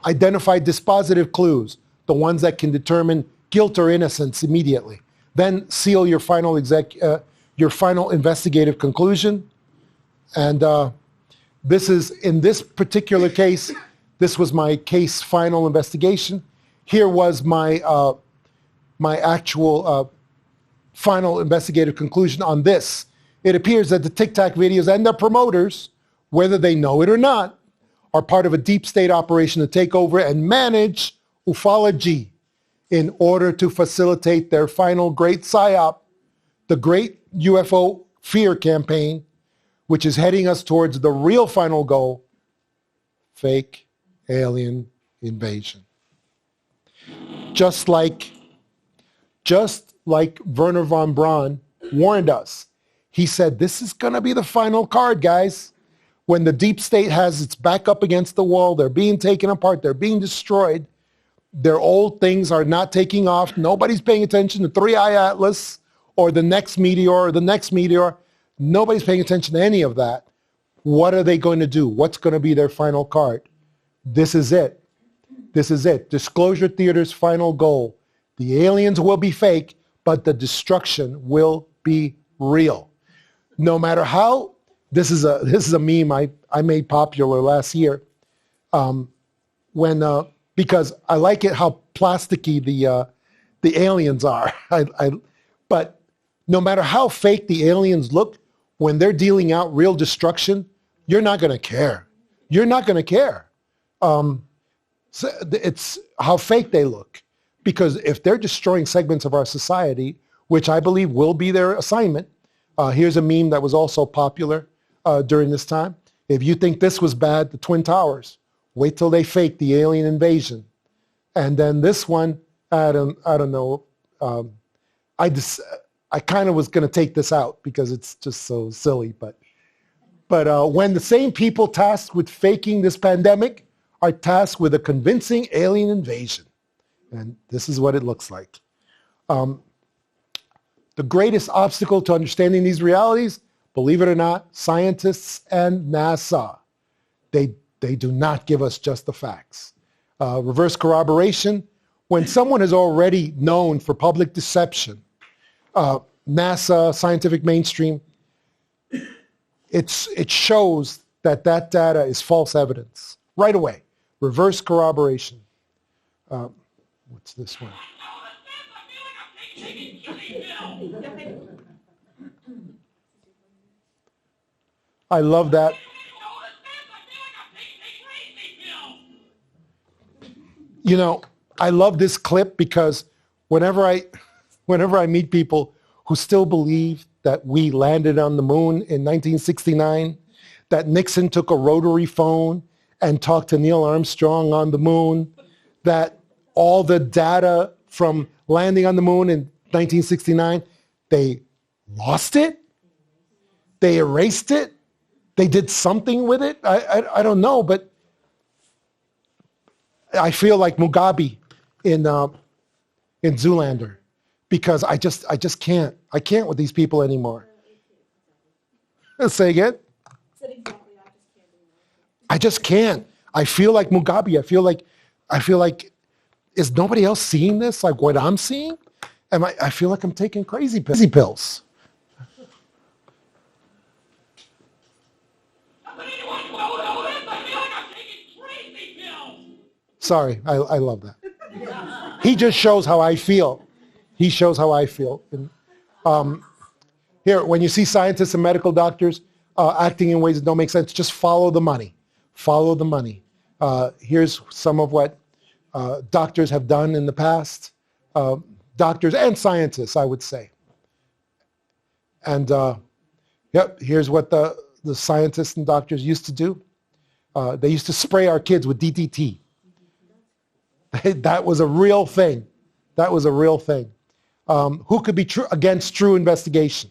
identify dispositive clues, the ones that can determine guilt or innocence immediately. Then seal your final investigative conclusion. And this is, in this particular case, this was my case final investigation. Here was my actual final investigative conclusion on this. It appears that the Tic Tac videos and their promoters, whether they know it or not, are part of a deep state operation to take over and manage ufology in order to facilitate their final great psyop, the great UFO fear campaign, which is heading us towards the real final goal: fake alien invasion. Just like Wernher von Braun warned us. He said, this is going to be the final card, guys. When the deep state has its back up against the wall, they're being taken apart, they're being destroyed, their old things are not taking off, nobody's paying attention to Three-Eye Atlas or the next meteor or the next meteor. Nobody's paying attention to any of that. What are they going to do? What's going to be their final card? This is it. This is it. Disclosure Theater's final goal. The aliens will be fake, but the destruction will be real. No matter how, this is a meme I made popular last year, because I like it how plasticky the aliens are. But no matter how fake the aliens look, when they're dealing out real destruction, you're not going to care. You're not going to care. So it's how fake they look. Because if they're destroying segments of our society, which I believe will be their assignment, here's a meme that was also popular during this time. If you think this was bad, the Twin Towers, wait till they fake the alien invasion. And then this one, I don't know. I kind of was going to take this out because it's just so silly. But when the same people tasked with faking this pandemic are tasked with a convincing alien invasion. And this is what it looks like. The greatest obstacle to understanding these realities, believe it or not, scientists and NASA, they do not give us just the facts. Reverse corroboration, when someone is already known for public deception, NASA, scientific mainstream, it shows that data is false evidence right away. Reverse corroboration. What's this one? I love that. You know, I love this clip because whenever I meet people who still believe that we landed on the moon in 1969, that Nixon took a rotary phone and talked to Neil Armstrong on the moon, that all the data from landing on the moon in 1969, they lost it, they erased it, they did something with it. I don't know, but I feel like Mugabe in Zoolander, because I just can't. I can't with these people anymore. Say again? I just can't. I feel like Mugabe. I feel like, is nobody else seeing this? Like what I'm seeing? I feel like I'm taking crazy pills. Sorry, I love that. He just shows how I feel. He shows how I feel. And, here, when you see scientists and medical doctors acting in ways that don't make sense, just follow the money. Follow the money. Here's some of what doctors have done in the past. Doctors and scientists, I would say. And yep, here's what the scientists and doctors used to do. They used to spray our kids with DDT. That was a real thing. That was a real thing. Who could be against true investigation?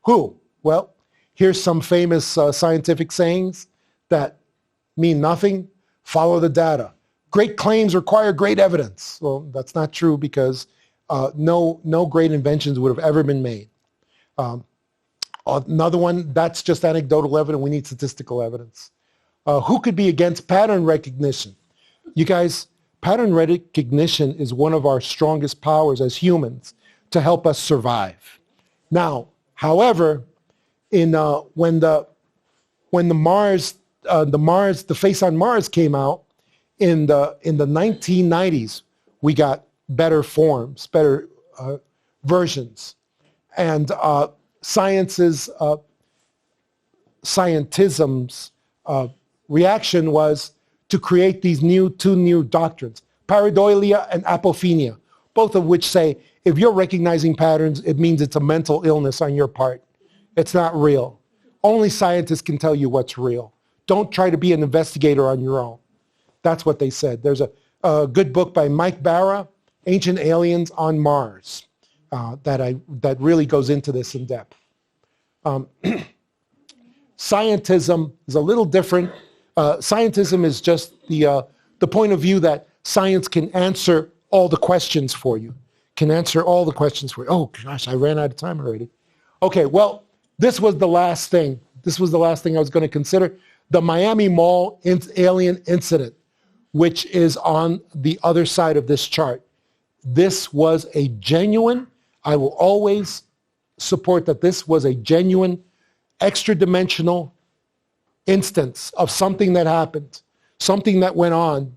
Who? Well, here's some famous scientific sayings that mean nothing. Follow the data. Great claims require great evidence. Well, that's not true because no great inventions would have ever been made. Another one, that's just anecdotal evidence. We need statistical evidence. Who could be against pattern recognition? You guys, pattern recognition is one of our strongest powers as humans to help us survive. Now, however, when the Face on Mars came out in the 1990s, we got better forms, better versions, and scientism's reaction was to create these two new doctrines, pareidolia and apophenia, both of which say if you're recognizing patterns, it means it's a mental illness on your part. It's not real. Only scientists can tell you what's real. Don't try to be an investigator on your own. That's what they said. There's a good book by Mike Barra, Ancient Aliens on Mars, that really goes into this in depth. Scientism is a little different. Scientism is just the point of view that science can answer all the questions for you. Can answer all the questions for you. Oh gosh, I ran out of time already. Okay, well, this was the last thing. This was the last thing I was going to consider. The Miami Mall alien incident, which is on the other side of this chart. This was a genuine, I will always support that this was a genuine extra-dimensional instance of something that happened, something that went on,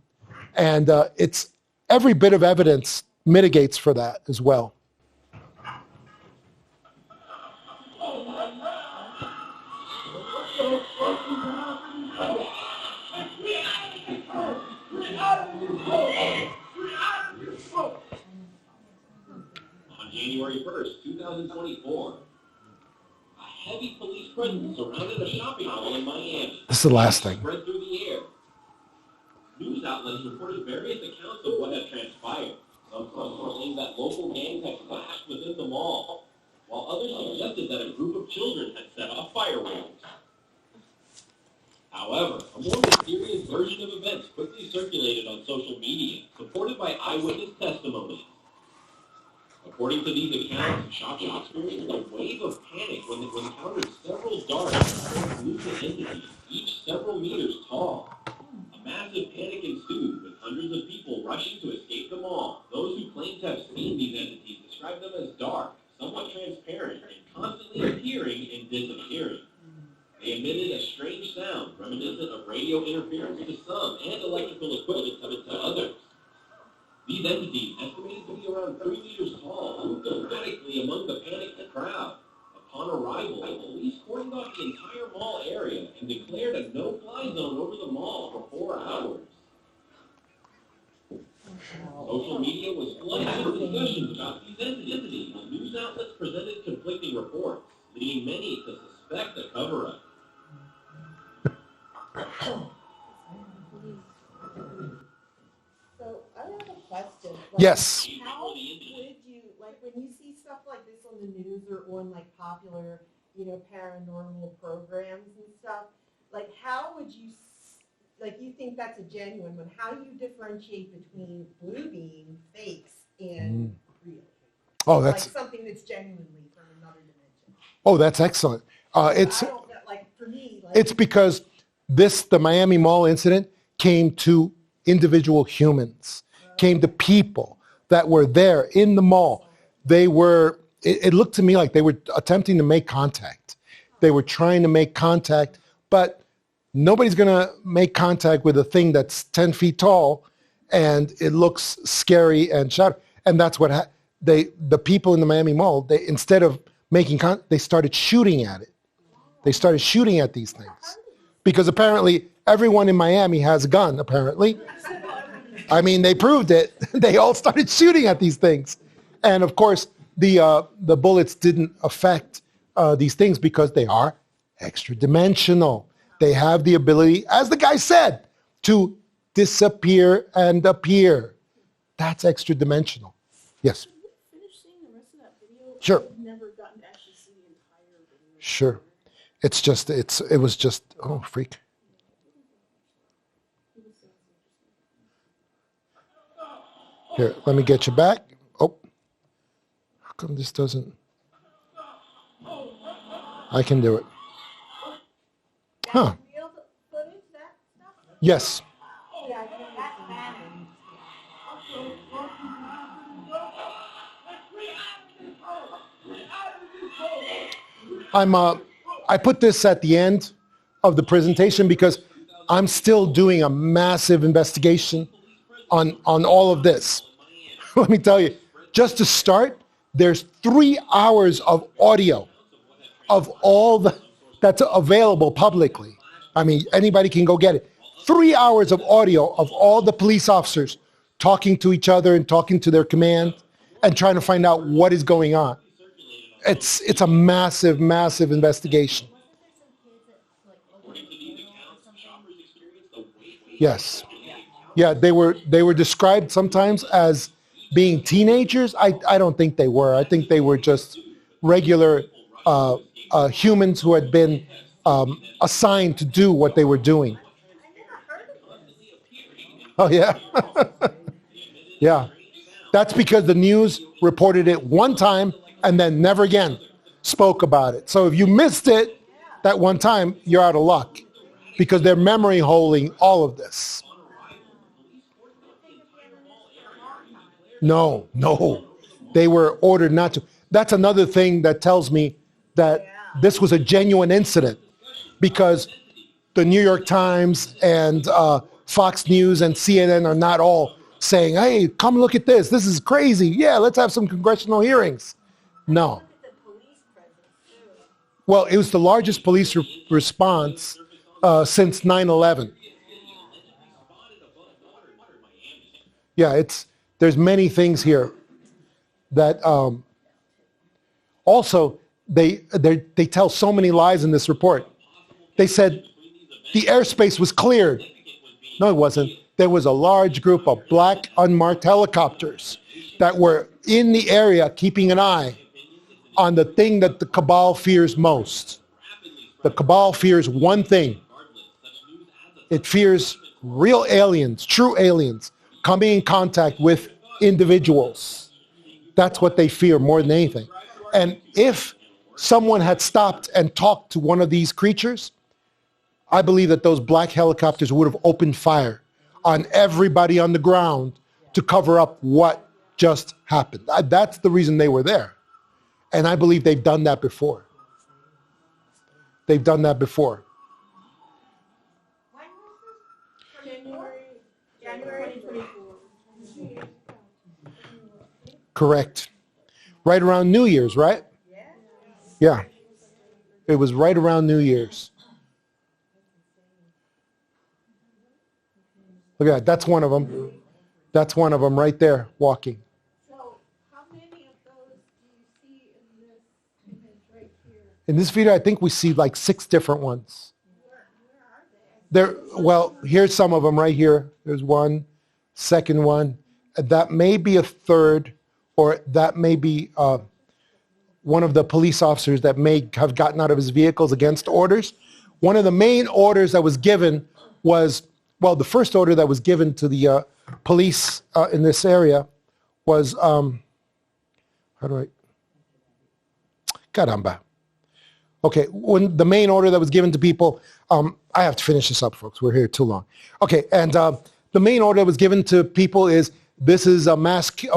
and it's every bit of evidence mitigates for that as well. in Miami. This is the last thing. Spread through the air. News outlets reported various accounts of what had transpired. Some claim that local gangs had clashed within the mall, while others suggested that a group of children had set off fireworks. However, a more mysterious version of events quickly circulated on social media, supported by eyewitness testimonies. According to these accounts, shoppers experienced a wave of panic when they encountered several dark, translucent entities, each several meters tall. A massive panic ensued, with hundreds of people rushing to escape the mall. Those who claim to have seen these entities describe them as dark, somewhat transparent, and constantly appearing and disappearing. They emitted a strange sound, reminiscent of radio interference to some and electrical equipment to others. These entities, estimated to be around 3 meters tall, moved erratically among the panicked crowd. Upon arrival, police cordoned off the entire mall area and declared a no-fly zone over the mall for 4 hours. Social media was flooded with discussions about these entities. News outlets presented conflicting reports, leading many to suspect a cover-up. So I have a question. Yes. How would you, like, when you see stuff like this on the news or on like popular, paranormal programs and stuff, like how would you, like you think that's a genuine one, how do you differentiate between blue beam fakes and real? Oh, that's like something that's genuinely from another dimension. Oh, that's excellent. It's I don't know, like for me, like, it's because the Miami Mall incident came to individual humans, came to people that were there in the mall. They were, it looked to me like they were attempting to make contact. They were trying to make contact, but nobody's going to make contact with a thing that's 10 feet tall and it looks scary and shadowy. And that's what the people in the Miami Mall, they, instead of making contact, they started shooting at it. They started shooting at these things. Because apparently everyone in Miami has a gun, apparently. I mean, they proved it. They all started shooting at these things. And of course, the bullets didn't affect these things because they are extra-dimensional. They have the ability, as the guy said, to disappear and appear. That's extra-dimensional. Yes? Finish seeing the rest of that video? Sure. I've never gotten to actually see the entire video. Sure. It's just, it was just, oh, freak. Here, let me get you back. Oh, how come this doesn't? I can do it. Huh. Yes. I put this at the end of the presentation because I'm still doing a massive investigation on all of this. Let me tell you, just to start, there's 3 hours of audio of all that's available publicly. I mean, anybody can go get it. 3 hours of audio of all the police officers talking to each other and talking to their command and trying to find out what is going on. It's a massive, massive investigation. Yes. Yeah, they were described sometimes as being teenagers. I don't think they were. I think they were just regular humans who had been assigned to do what they were doing. Oh, yeah? Yeah. That's because the news reported it one time and then never again spoke about it. So if you missed it that one time, you're out of luck because they're memory holding all of this. No. They were ordered not to. That's another thing that tells me that this was a genuine incident because the New York Times and Fox News and CNN are not all saying, hey, come look at this. This is crazy. Yeah, let's have some congressional hearings. No. Well, it was the largest police response since 9/11. Yeah, there's many things here that also they tell so many lies in this report. They said the airspace was cleared. No, it wasn't. There was a large group of black unmarked helicopters that were in the area keeping an eye on the thing that the cabal fears most. The cabal fears one thing. It fears real aliens, true aliens, coming in contact with individuals. That's what they fear more than anything. And if someone had stopped and talked to one of these creatures, I believe that those black helicopters would have opened fire on everybody on the ground to cover up what just happened. That's the reason they were there. And I believe they've done that before. They've done that before. January 24. Correct. Right around New Year's, right? Yeah. It was right around New Year's. Look at that. That's one of them. That's one of them right there, walking. So, how many of those do you see in this image right here? In this video, I think we see like 6 different ones. Where are they? Well, here's some of them right here. There's one, second one. That may be a third, or that may be one of the police officers that may have gotten out of his vehicles against orders. One of the main orders that was given was, well, the first order that was given to the police in this area was, how do I, caramba. Okay, when the main order that was given to people, I have to finish this up, folks. We're here too long. Okay, and the main order that was given to people is, this is a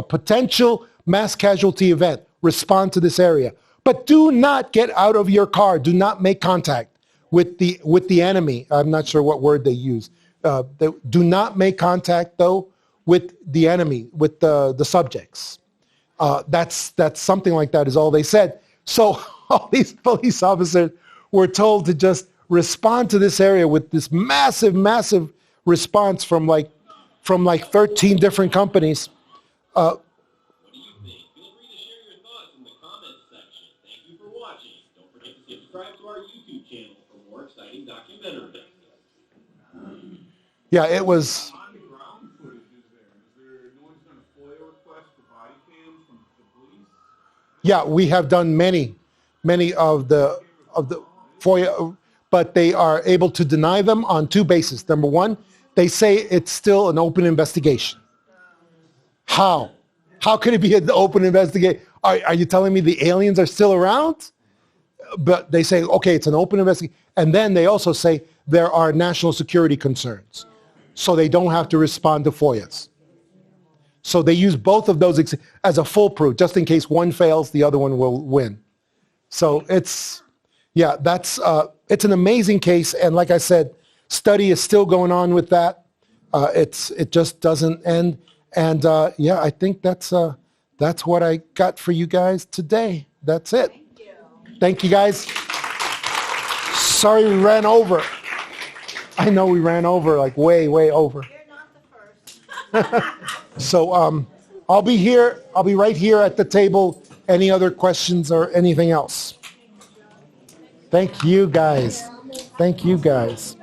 potential mass casualty event. Respond to this area. But do not get out of your car. Do not make contact with the enemy. I'm not sure what word they use. Do not make contact, though, with the enemy, with the subjects. That's something like that is all they said. So all these police officers were told to just respond to this area with this massive, massive response from like 13 different companies. What do you think? Feel free to share your thoughts in the comments section. Thank you for watching. Don't forget to subscribe to our YouTube channel for more exciting documentaries. Yeah, it was. On the ground footage is there no one's done a FOIA request for body cams from the police? Yeah, we have done many of the FOIA, but they are able to deny them on 2 bases. Number one, they say it's still an open investigation. How? How could it be an open investigation? Are you telling me the aliens are still around? But they say, okay, it's an open investigation. And then they also say there are national security concerns. So they don't have to respond to FOIAs. So they use both of those as a foolproof. Just in case one fails, the other one will win. So it's, yeah, it's an amazing case. And like I said, study is still going on with that. It just doesn't end. And yeah, I think that's what I got for you guys today. That's it. Thank you, guys. Sorry we ran over. I know we ran over, like way over. You're not the first. So I'll be here. I'll be right here at the table. Any other questions or anything else? Thank you, guys. Thank you, guys.